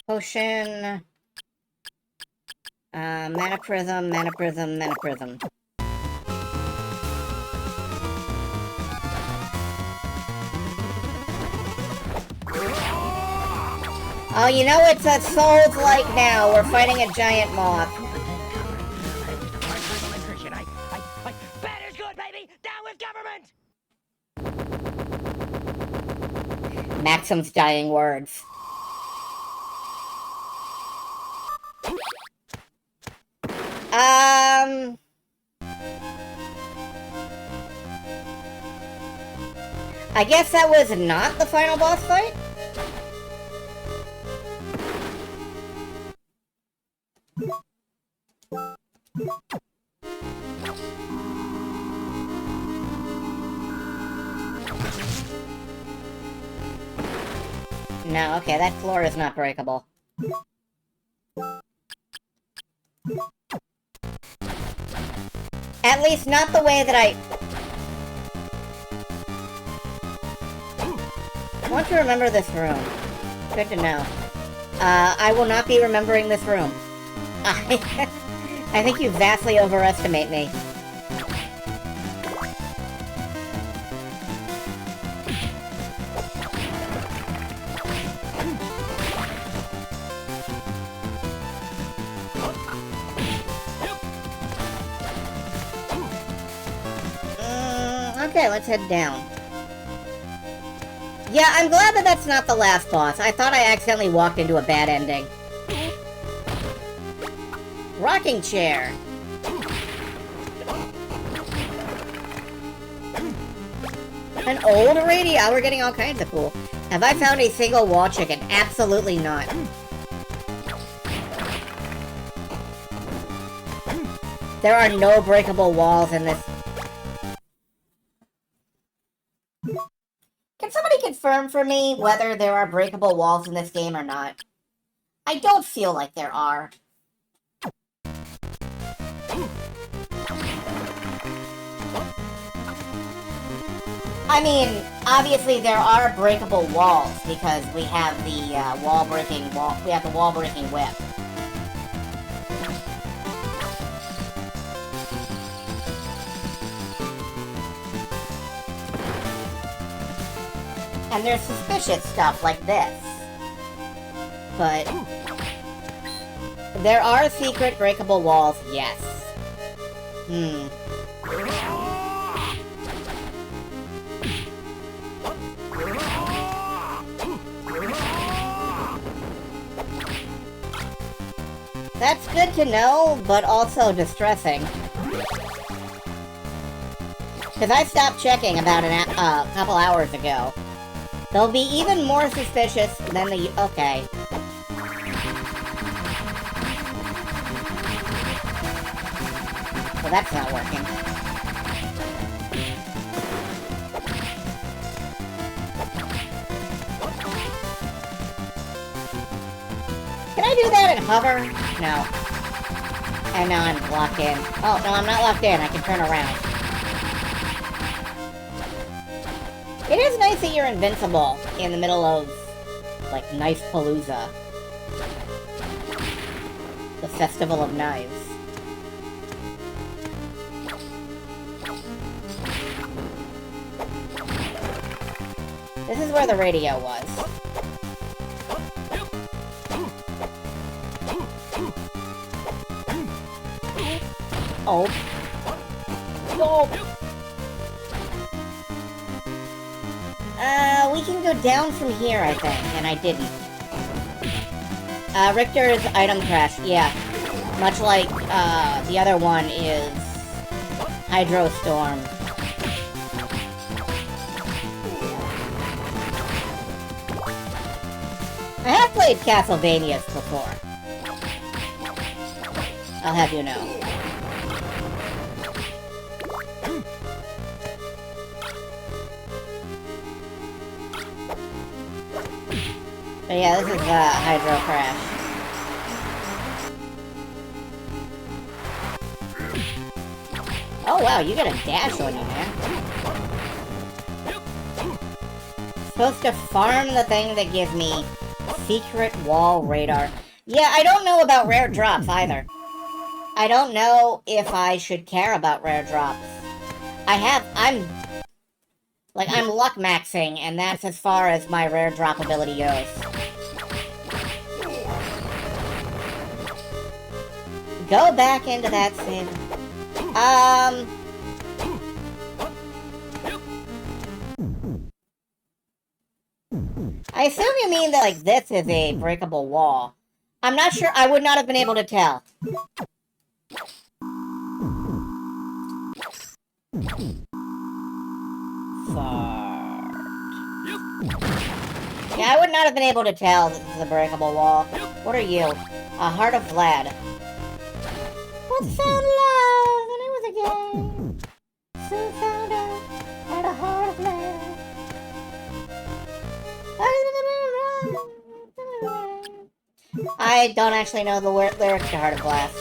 Potion. Mana Prism, Mana Prism, Mana Prism. Oh, you know it's a Souls-like now. We're fighting a giant moth. Bad is good, baby! Down with government! Maxim's dying words. I guess that was not the final boss fight? No, okay, that floor is not breakable. At least not the way that I want to remember this room. Good to know. I will not be remembering this room. I think you vastly overestimate me. Okay, let's head down. Yeah, I'm glad that that's not the last boss. I thought I accidentally walked into a bad ending. Rocking chair. An old radio. We're getting all kinds of cool. Have I found a single wall chicken? Absolutely not. There are no breakable walls in this. Can somebody confirm for me whether there are breakable walls in this game or not? I don't feel like there are. I mean, obviously there are breakable walls because we have the we have the wall-breaking whip. And there's suspicious stuff like this. But there are secret breakable walls, yes. That's good to know, but also distressing. Because I stopped checking about a couple hours ago. They'll be even more suspicious than the... Okay. Well, that's not working. Can I do that and hover? No. And now I'm locked in. Oh, no, I'm not locked in. I can turn around. It is nice that you're invincible in the middle of, like, Knife Palooza. The Festival of Knives. This is where the radio was. Oh. No! We can go down from here, I think, and I didn't. Richter's item crash, yeah. Much like, the other one is Hydro Storm. I have played Castlevanias before. I'll have you know. But yeah, this is Hydro Crash. Oh wow, you got a dash on you, man. Supposed to farm the thing that gives me secret wall radar. Yeah, I don't know about rare drops either. I don't know if I should care about rare drops. I'm luck maxing, and that's as far as my rare drop ability goes. Go back into that same... I assume you mean that, like, this is a breakable wall. I'm not sure. I would not have been able to tell. Fart. Yeah, I would not have been able to tell this is a breakable wall. What are you? A Heart of Vlad. What's found love? And it was a game. Soon found out had a heart of Vlad. I don't actually know the lyrics to Heart of Glass.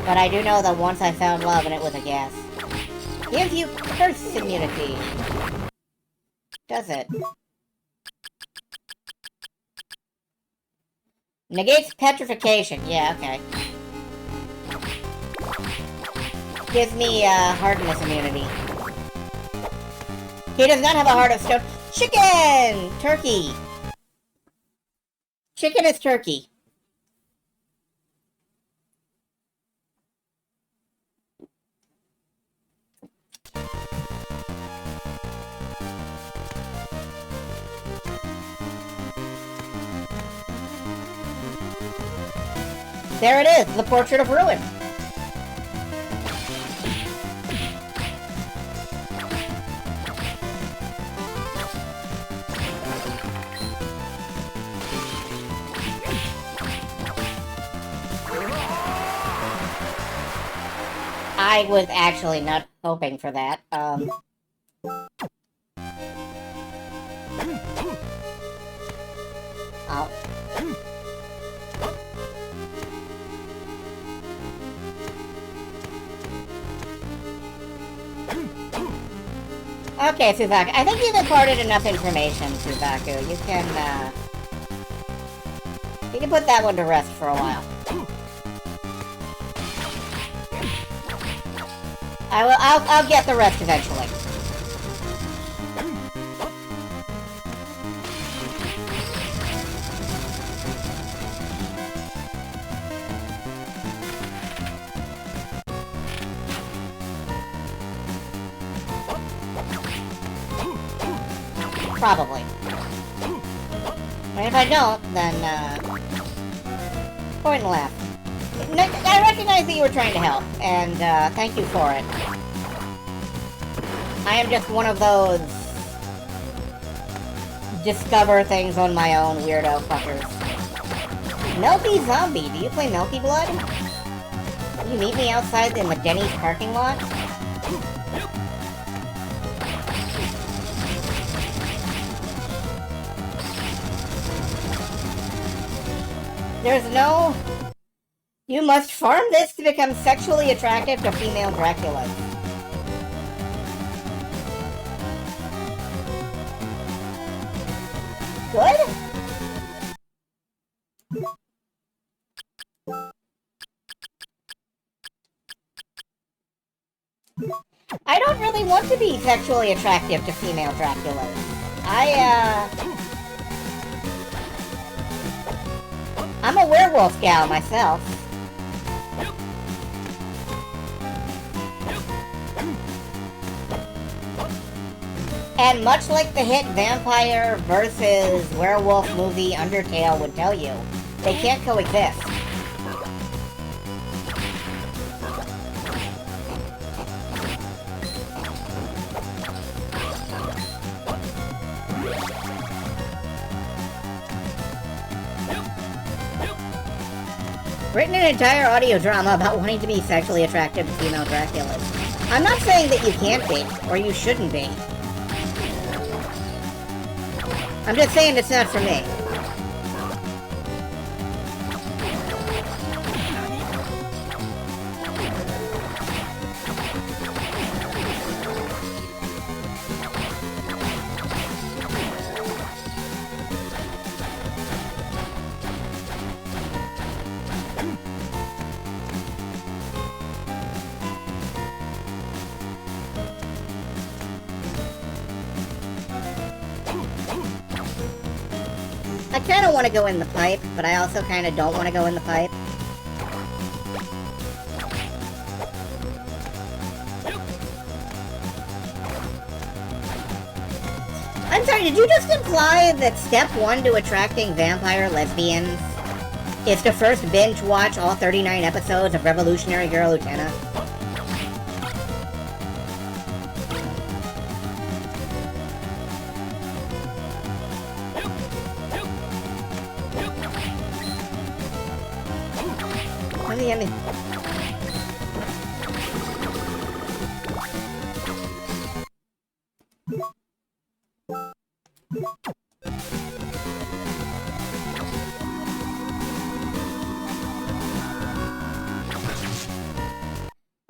But I do know that once I found love and it was a gas. Gives you curse immunity. Does it? Negates petrification. Yeah, okay. Gives me, hardness immunity. He does not have a heart of stone. Chicken! Turkey! Chicken is turkey. There it is, the Portrait of Ruin. I was actually not hoping for that. Oh. Okay, Suzaku. I think you've imparted enough information, Suzaku. You can put that one to rest for a while. I'll get the rest eventually. Probably. And if I don't, then, point and laugh. I recognize that you were trying to help, and, thank you for it. I am just one of those discover things on my own weirdo fuckers. Milky Zombie, do you play Milky Blood? Will you meet me outside in the Denny's parking lot? There's no... You must farm this to become sexually attractive to female Draculas. Good? I don't really want to be sexually attractive to female Draculas. I'm a werewolf gal myself. And much like the hit vampire versus werewolf movie Undertale would tell you, they can't coexist. Written an entire audio drama about wanting to be sexually attracted to female Draculas. I'm not saying that you can't be, or you shouldn't be. I'm just saying it's not for me. I kind of want to go in the pipe, but I also kind of don't want to go in the pipe. I'm sorry, did you just imply that step 1 to attracting vampire lesbians is to first binge watch all 39 episodes of Revolutionary Girl Utena? Yummy.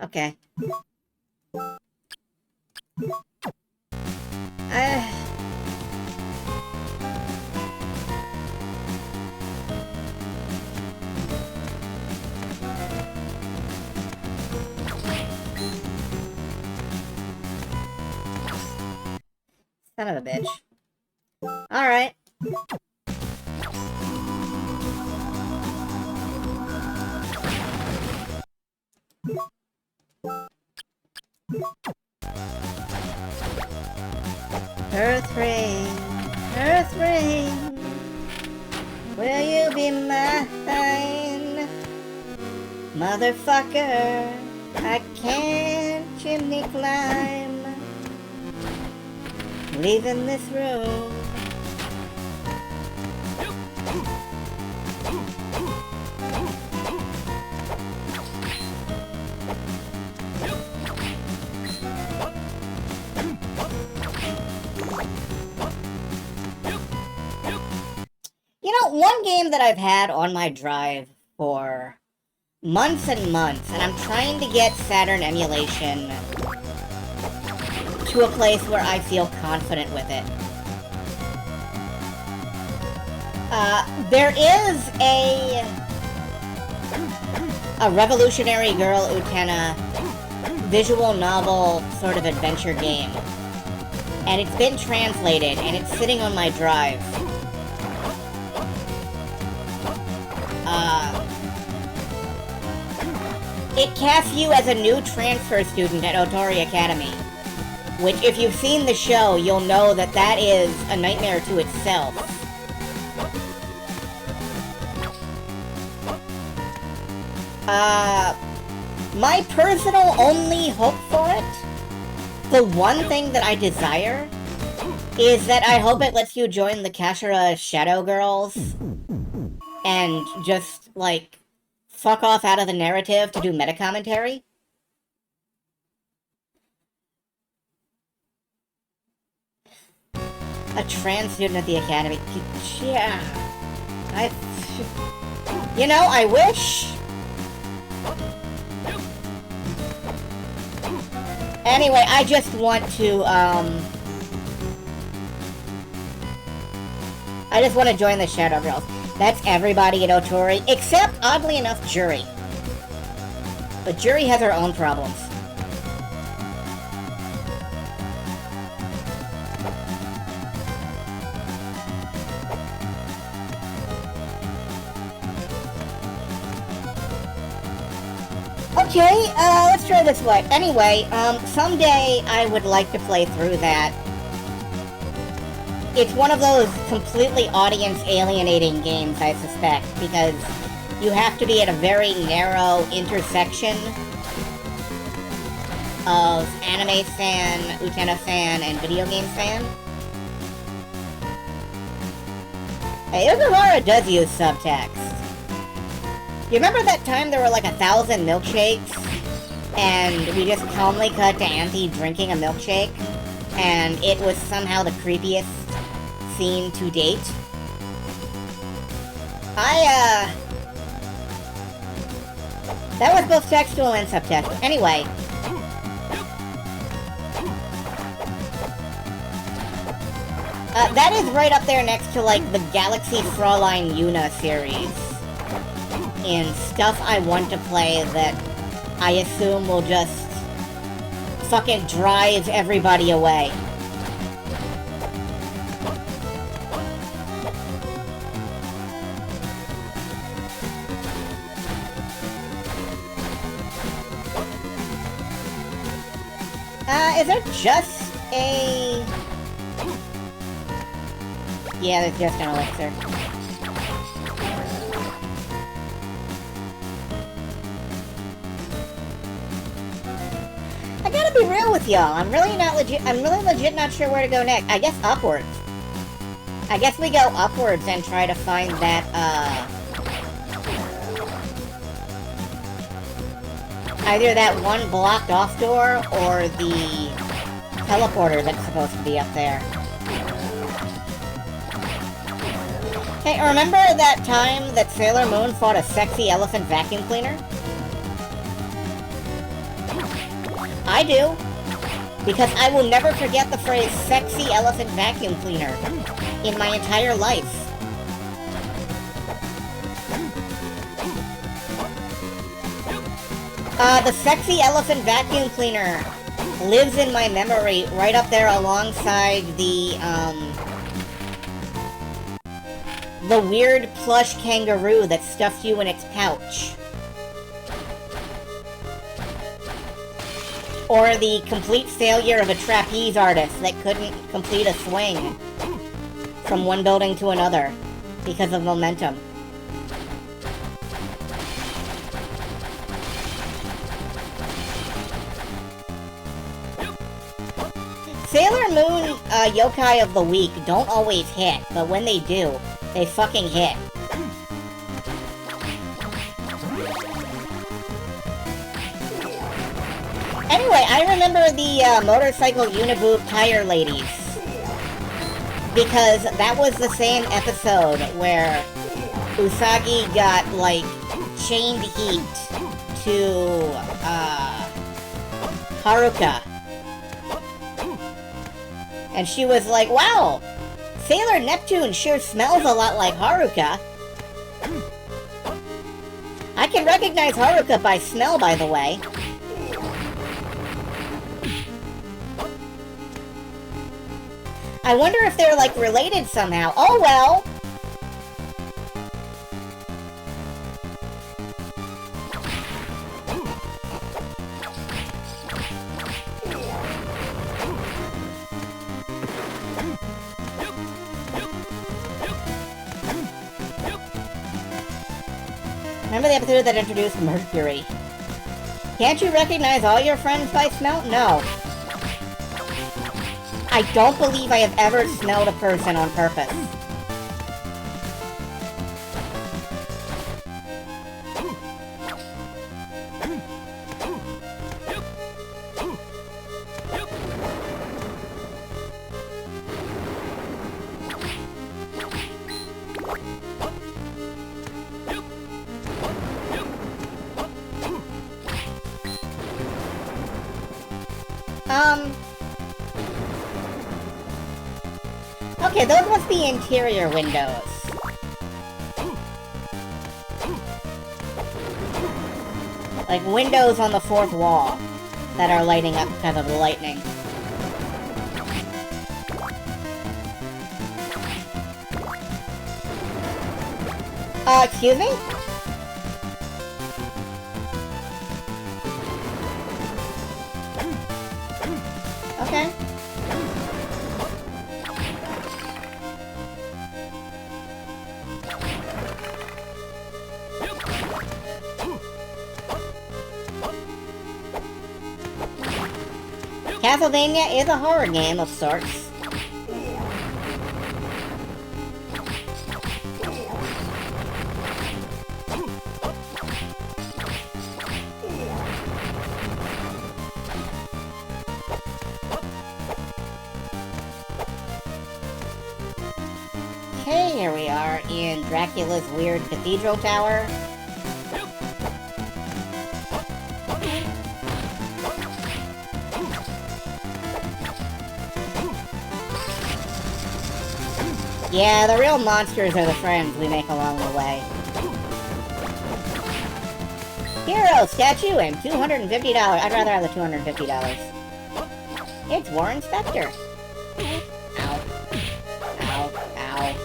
Okay. Son of a bitch. Alright. Earth ring, will you be mine? Motherfucker, I can't chimney climb. Leaving this room. You know, one game that I've had on my drive for months and months, and I'm trying to get Saturn emulation to a place where I feel confident with it. There is a Revolutionary Girl Utena visual novel sort of adventure game. And it's been translated, and it's sitting on my drive. It casts you as a new transfer student at Otori Academy. Which, if you've seen the show, you'll know that that is a nightmare to itself. My personal only hope for it, the one thing that I desire, is that I hope it lets you join the Kashira Shadow Girls and just, like, fuck off out of the narrative to do meta-commentary. A trans student at the academy. Yeah. You know, I wish. Anyway, I just want to, I just want to join the Shadow Girls. That's everybody at Otori, except, oddly enough, Jury. But Jury has her own problems. Okay, let's try this way. Anyway, someday I would like to play through that. It's one of those completely audience alienating games, I suspect, because you have to be at a very narrow intersection of anime fan, Utena fan, and video game fan. Hey, Yokawara does use subtext. You remember that time there were like 1,000 milkshakes, and we just calmly cut to Auntie drinking a milkshake, and it was somehow the creepiest scene to date? That was both textual and subtext. Anyway. That is right up there next to, like, the Galaxy Fraulein Yuna series. And stuff I want to play that I assume will just fucking drive everybody away. Is there just a... Yeah, there's just an elixir. I gotta be real with y'all. I'm really legit not sure where to go next. I guess upwards. I guess we go upwards and try to find that, either that one blocked off door or the teleporter that's supposed to be up there. Hey, remember that time that Sailor Moon fought a sexy elephant vacuum cleaner? I do. Because I will never forget the phrase sexy elephant vacuum cleaner in my entire life. The sexy elephant vacuum cleaner lives in my memory right up there alongside the weird plush kangaroo that stuffed you in its pouch. Or the complete failure of a trapeze artist that couldn't complete a swing from one building to another because of momentum. Sailor Moon yokai of the week don't always hit, but when they do, they fucking hit. Anyway, I remember the motorcycle uniboob tire ladies. Because that was the same episode where Usagi got, like, chained heat to, Haruka. And she was like, wow, Sailor Neptune sure smells a lot like Haruka. I can recognize Haruka by smell, by the way. I wonder if they're, like, related somehow. Oh, well! Remember the episode that introduced Mercury? Can't you recognize all your friends by smell? No. I don't believe I have ever smelled a person on purpose. Okay, those must be interior windows. Like windows on the fourth wall that are lighting up because of the lightning. Excuse me? Castlevania is a horror game of sorts. Okay, here we are in Dracula's weird cathedral tower. Yeah, the real monsters are the friends we make along the way. Hero statue and $250. I'd rather have the $250. It's Warren Spector. Ow. Ow. Ow.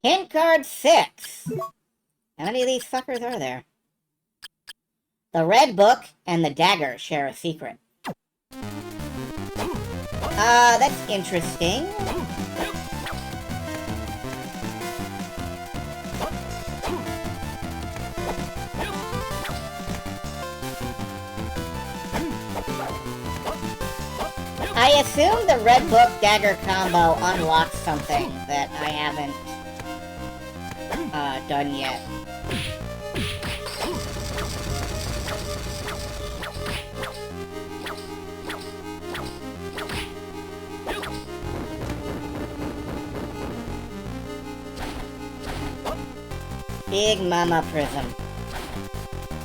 Hint card 6. How many of these fuckers are there? The red book and the dagger share a secret. That's interesting. I assume the red book dagger combo unlocks something that I haven't done yet. Big Mama Prism.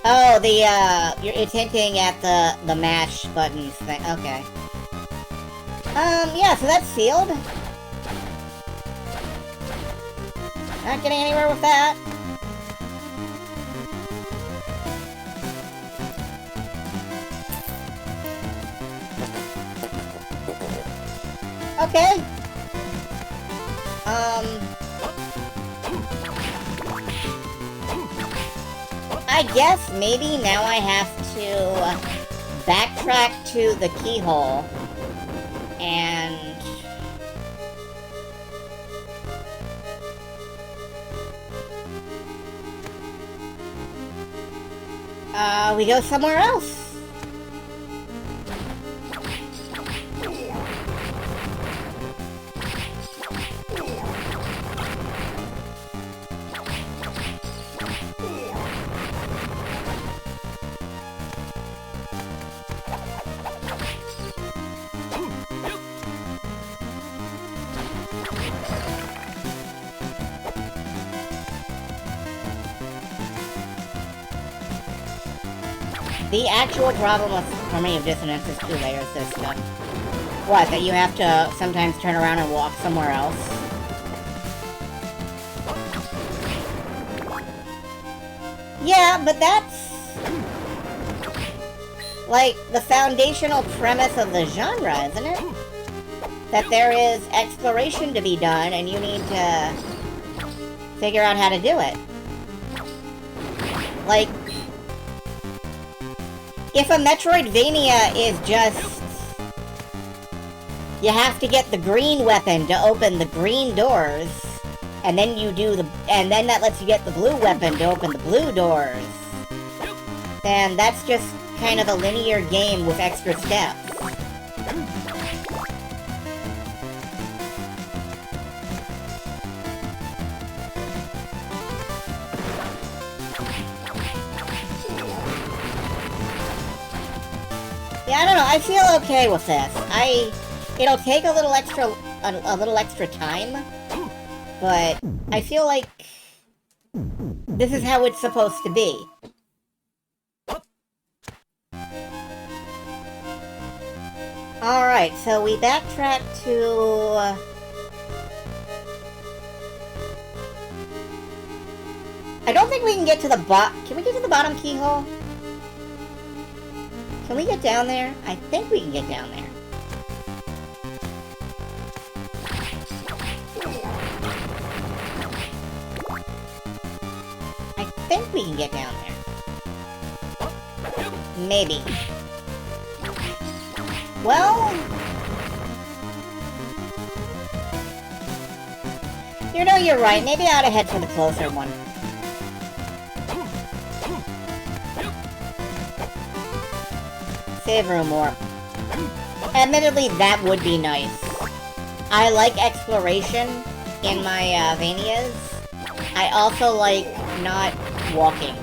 Oh, it's hinting at the mash buttons thing. Okay. Yeah, so that's sealed. Not getting anywhere with that. Okay. I guess maybe now I have to backtrack to the keyhole and we go somewhere else. The actual problem for me of Dissonance is 2 layers system. What, that you have to sometimes turn around and walk somewhere else? Yeah, but that's like the foundational premise of the genre, isn't it? That there is exploration to be done and you need to figure out how to do it. Like, if a Metroidvania is just you have to get the green weapon to open the green doors, and then and then that lets you get the blue weapon to open the blue doors, then that's just kind of a linear game with extra steps. Yeah, I don't know. I feel okay with this. It'll take a little extra time, but I feel like this is how it's supposed to be. Alright, so we backtrack to I don't think we can get to the Can we get to the bottom keyhole? Can we get down there? I think we can get down there. think we can get down there. Maybe. Well... You know, you're right. Maybe I ought to head for the closer one. Save room warp. Admittedly, that would be nice. I like exploration in my Vanias. I also like not walking.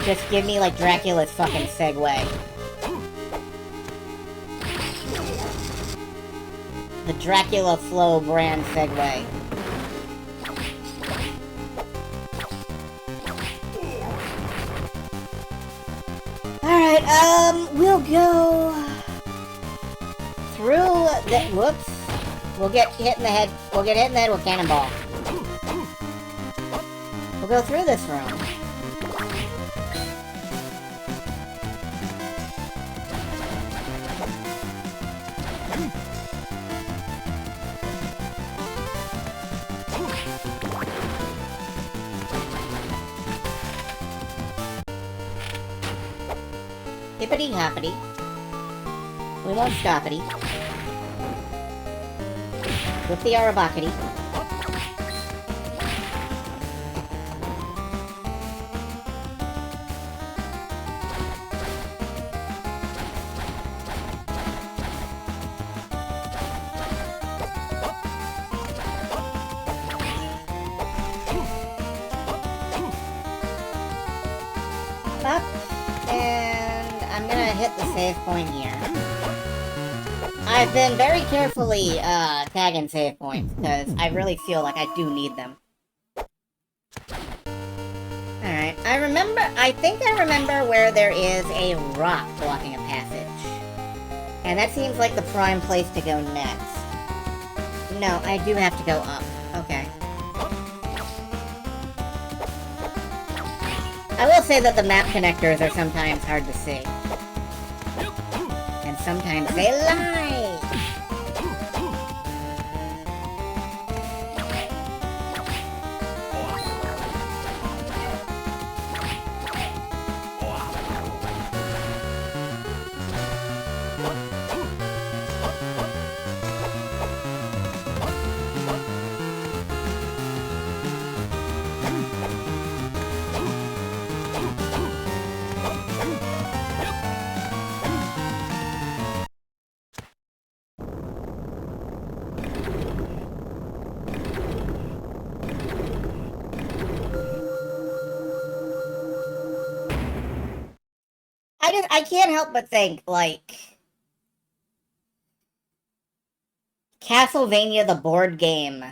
Just give me, like, Dracula's fucking Segway. The Dracula Flow brand Segway. Alright, we'll go... through the... whoops. We'll get hit in the head. We'll get hit in the head with Cannonball. We'll go through this room. Hippity-hoppity. We won't stoppity. With the Arabakity. Up. And I'm gonna hit the save point here. I've been very carefully tagging save points, because I really feel like I do need them. Alright, I think I remember where there is a rock blocking a passage. And that seems like the prime place to go next. No, I do have to go up. Okay. I will say that the map connectors are sometimes hard to see. And sometimes they lie! I can't help but think, like... Castlevania the board game.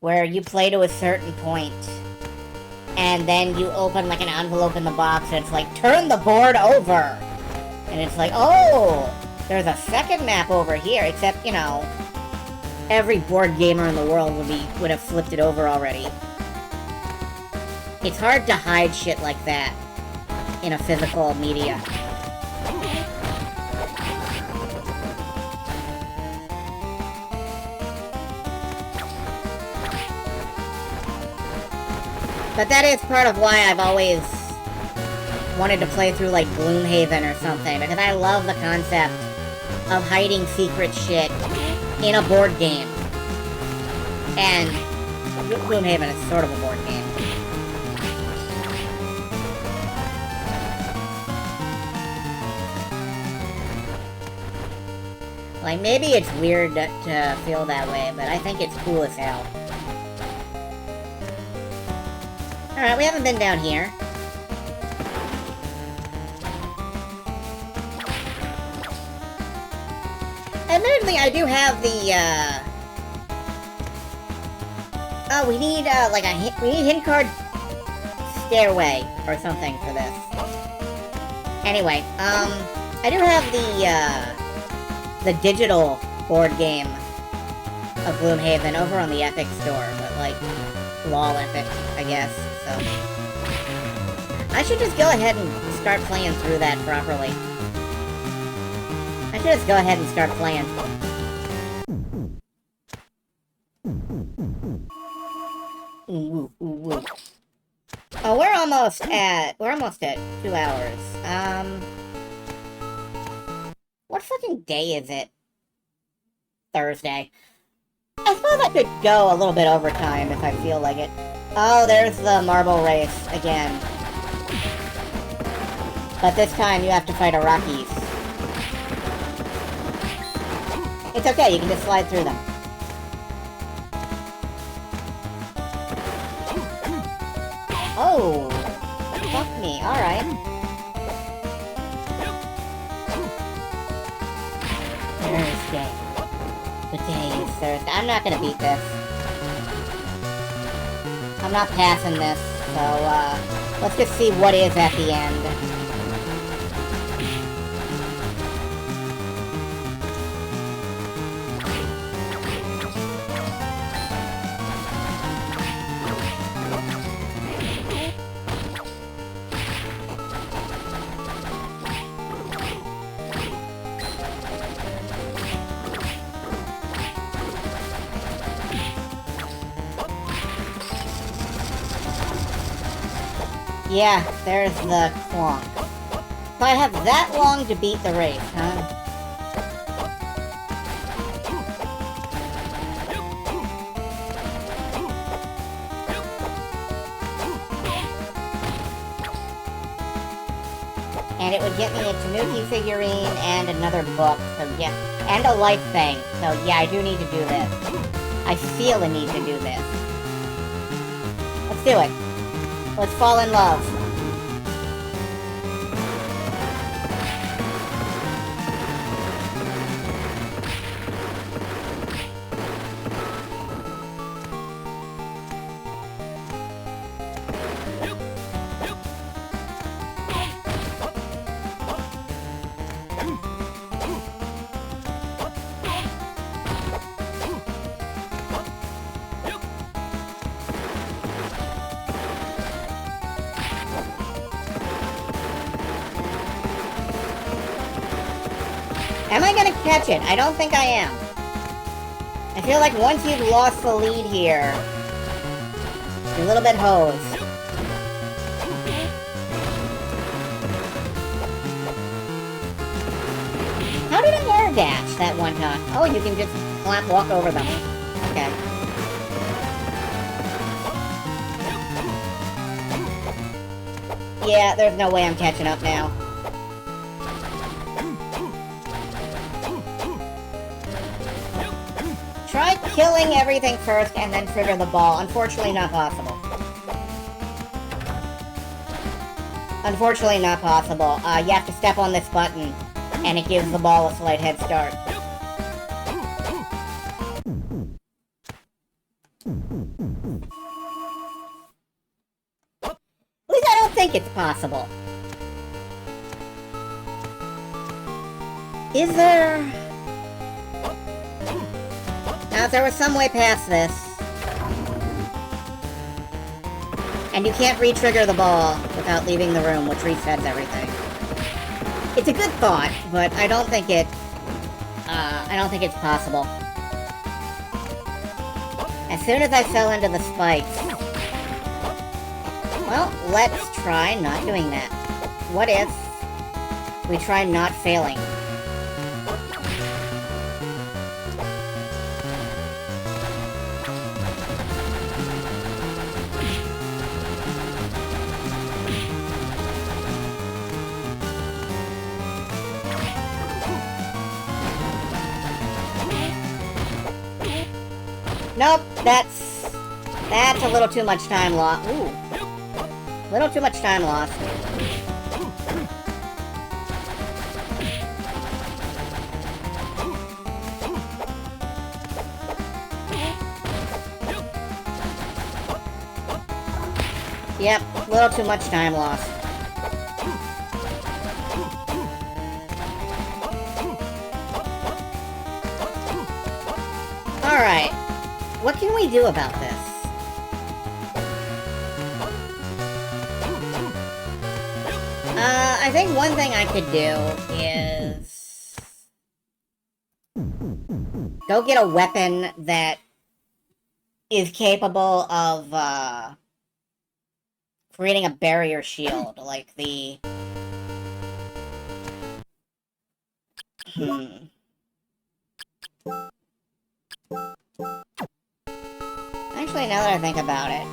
Where you play to a certain point. And then you open, like, an envelope in the box, and it's like, turn the board over! And it's like, oh! There's a second map over here, except, you know... Every board gamer in the world would have flipped it over already. It's hard to hide shit like that in a physical media. But that is part of why I've always wanted to play through, like, Gloomhaven or something, because I love the concept of hiding secret shit in a board game. And Gloomhaven is sort of a board game. Like, maybe it's weird to feel that way, but I think it's cool as hell. Alright, we haven't been down here. Admittedly, I do have the, Oh, we need, like we need hint card stairway or something for this. Anyway, I do have the digital board game of Gloomhaven over on the Epic store, but, like, LOL Epic, I guess, so... I should just go ahead and start playing through that properly. I should just go ahead and start playing. Ooh, ooh, ooh. Oh, we're almost at 2 hours. What fucking day is it? Thursday. I suppose I could go a little bit overtime if I feel like it. Oh, there's the marble race again. But this time you have to fight Iraqis. It's okay, you can just slide through them. Oh! Fuck me, alright. Thursday. The day is Thursday. I'm not gonna beat this. I'm not passing this, so, let's just see what is at the end. Yeah, there's the clonk. So I have that long to beat the race, huh? And it would get me a Tanuki figurine and another book, so yeah. And a life thing, so yeah, I do need to do this. I feel a need to do this. Let's do it. Let's fall in love. Am I gonna catch it? I don't think I am. I feel like once you've lost the lead here, you're a little bit hosed. How did I air dash that one time? Oh, you can just walk over them. Okay. Yeah, there's no way I'm catching up now. Try killing everything first and then trigger the ball. Unfortunately, not possible. Unfortunately, not possible. You have to step on this button, and it gives the ball a slight head start. At least I don't think it's possible. Is there... Now, if there was some way past this, and you can't re-trigger the ball without leaving the room, which resets everything. It's a good thought, but I don't think it's possible. As soon as I fell into the spikes... Well, let's try not doing that. What if we try not failing? Nope, that's a little too much time lost. Ooh. Little too much time lost. Yep, a little too much time lost. Alright. What can we do about this? I think one thing I could do is... go get a weapon that is capable of creating a barrier shield, like the... Actually, now that I think about it...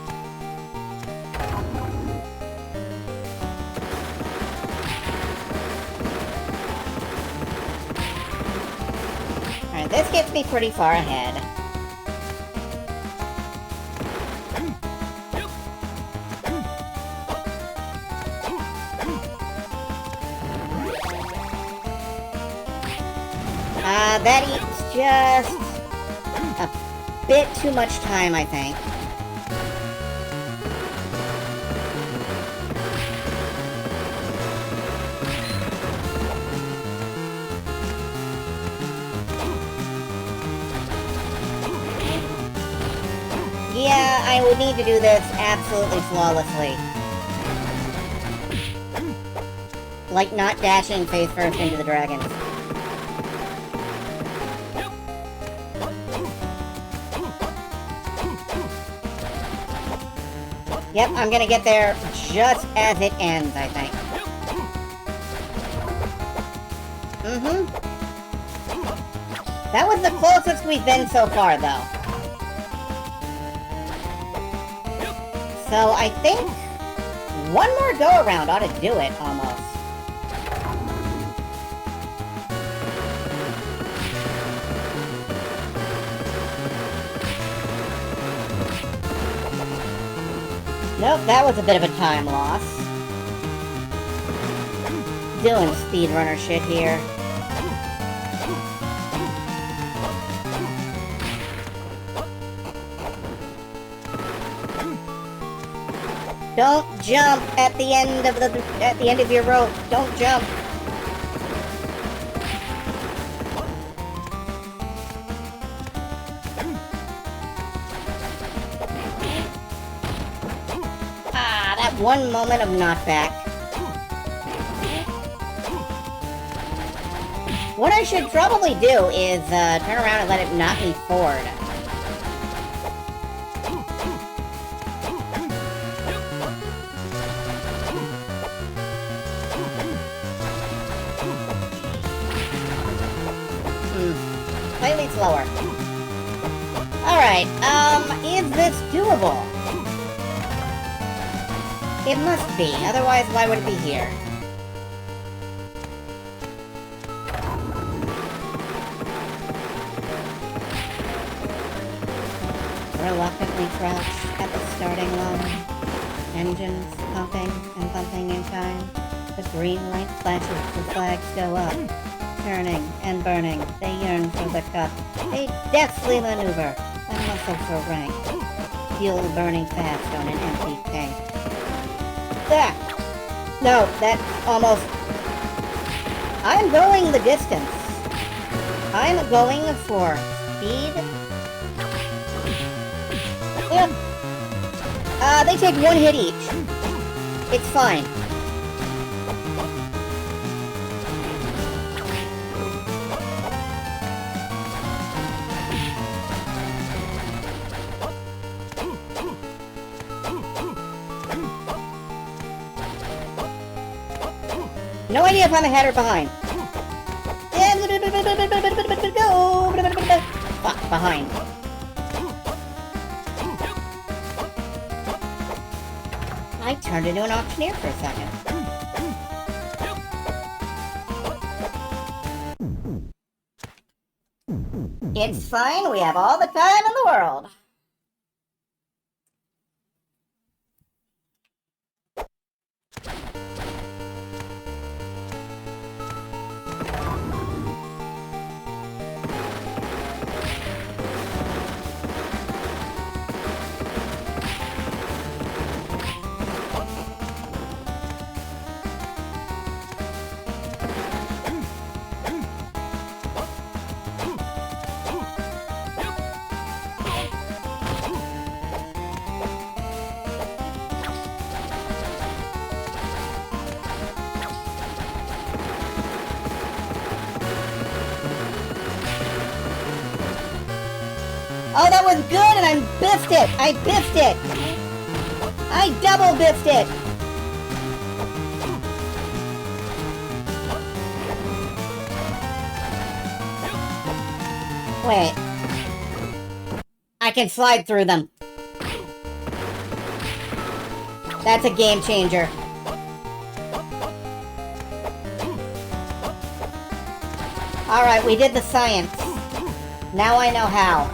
Alright, this gets me pretty far ahead. That eats just a bit too much time, I think. Yeah, I would need to do this absolutely flawlessly. Like not dashing face first into the dragons. Yep, I'm gonna get there just as it ends, I think. That was the closest we've been so far, though. So I think one more go-around ought to do it, almost. Nope, that was a bit of a time loss. Doing speedrunner shit here. Don't jump at the end of your rope. Don't jump. That one moment of knockback. What I should probably do is turn around and let it knock me forward. Slightly slower. Alright, is this doable? It must be, otherwise why would it be here? Reluctantly crouch at the starting line. Engines pumping and thumping in time. The green light flashes, the flags go up. Turning and burning, they yearn for the cup. A deathly maneuver, a muscle for rank. Fuel burning fast on an empty tank. Ah! No, that's almost... I'm going the distance. I'm going for speed. Yeah. They take one hit each. It's fine. No idea if I'm ahead or behind. Fuck, behind. I turned into an auctioneer for a second. It's fine, we have all the time in the world. Oh, that was good, and I biffed it! I biffed it! I double biffed it! Wait. I can slide through them. That's a game changer. Alright, we did the science. Now I know how.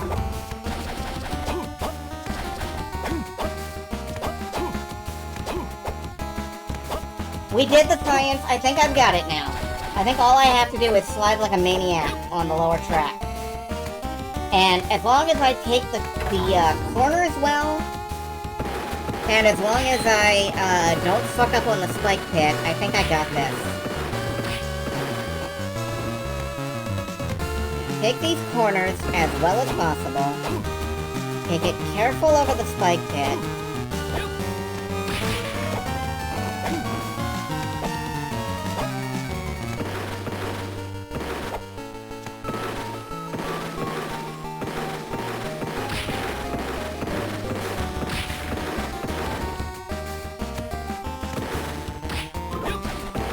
We did the science. I think I've got it now. I think all I have to do is slide like a maniac on the lower track. And as long as I take the corners well, and as long as I don't fuck up on the spike pit, I think I got this. Take these corners as well as possible. Take it careful over the spike pit.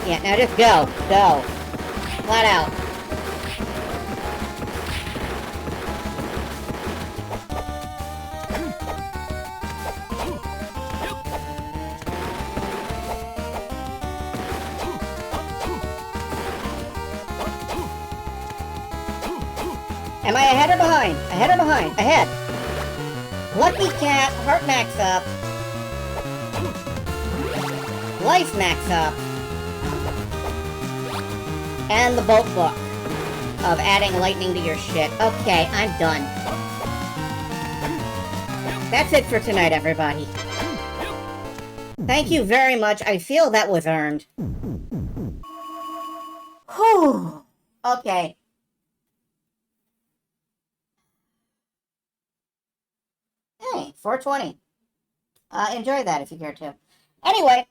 Yeah, now just go. Go. Flat out. Am I ahead or behind? Ahead or behind? Ahead. Lucky Cat, heart max up. Life max up. And the boat book of adding lightning to your shit. Okay, I'm done. That's it for tonight, everybody. Thank you very much. I feel that was earned. Whew. Okay. Hey, 420. Enjoy that if you care to. Anyway,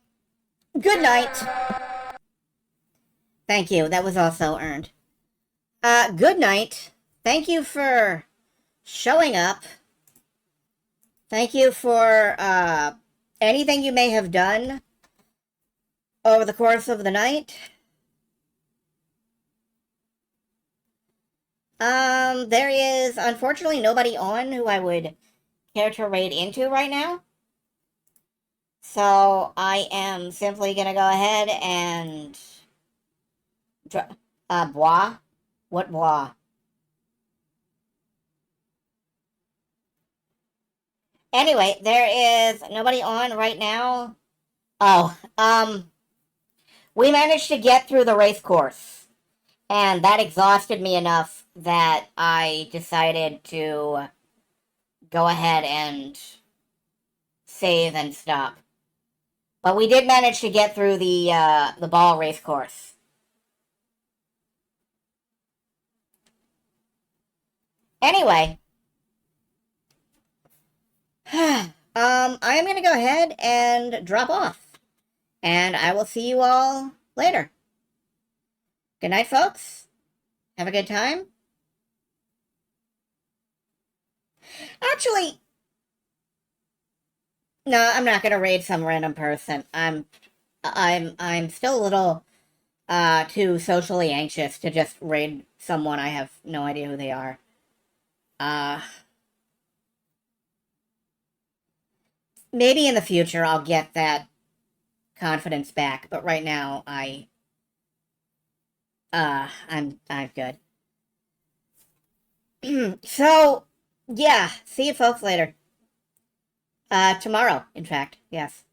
good night. Thank you. That was also earned. Good night. Thank you for showing up. Thank you for anything you may have done over the course of the night. There is unfortunately nobody on who I would care to raid into right now. So I am simply gonna go ahead and bois? What bois? Anyway, there is nobody on right now. Oh, we managed to get through the race course, and that exhausted me enough that I decided to go ahead and save and stop. But we did manage to get through the ball race course. Anyway, I'm gonna go ahead and drop off, and I will see you all later. Good night, folks. Have a good time. Actually, no, I'm not gonna raid some random person. I'm still a little too socially anxious to just raid someone I have no idea who they are. Maybe in the future I'll get that confidence back, but right now I'm good. So, yeah, see you folks later. Tomorrow, in fact, yes.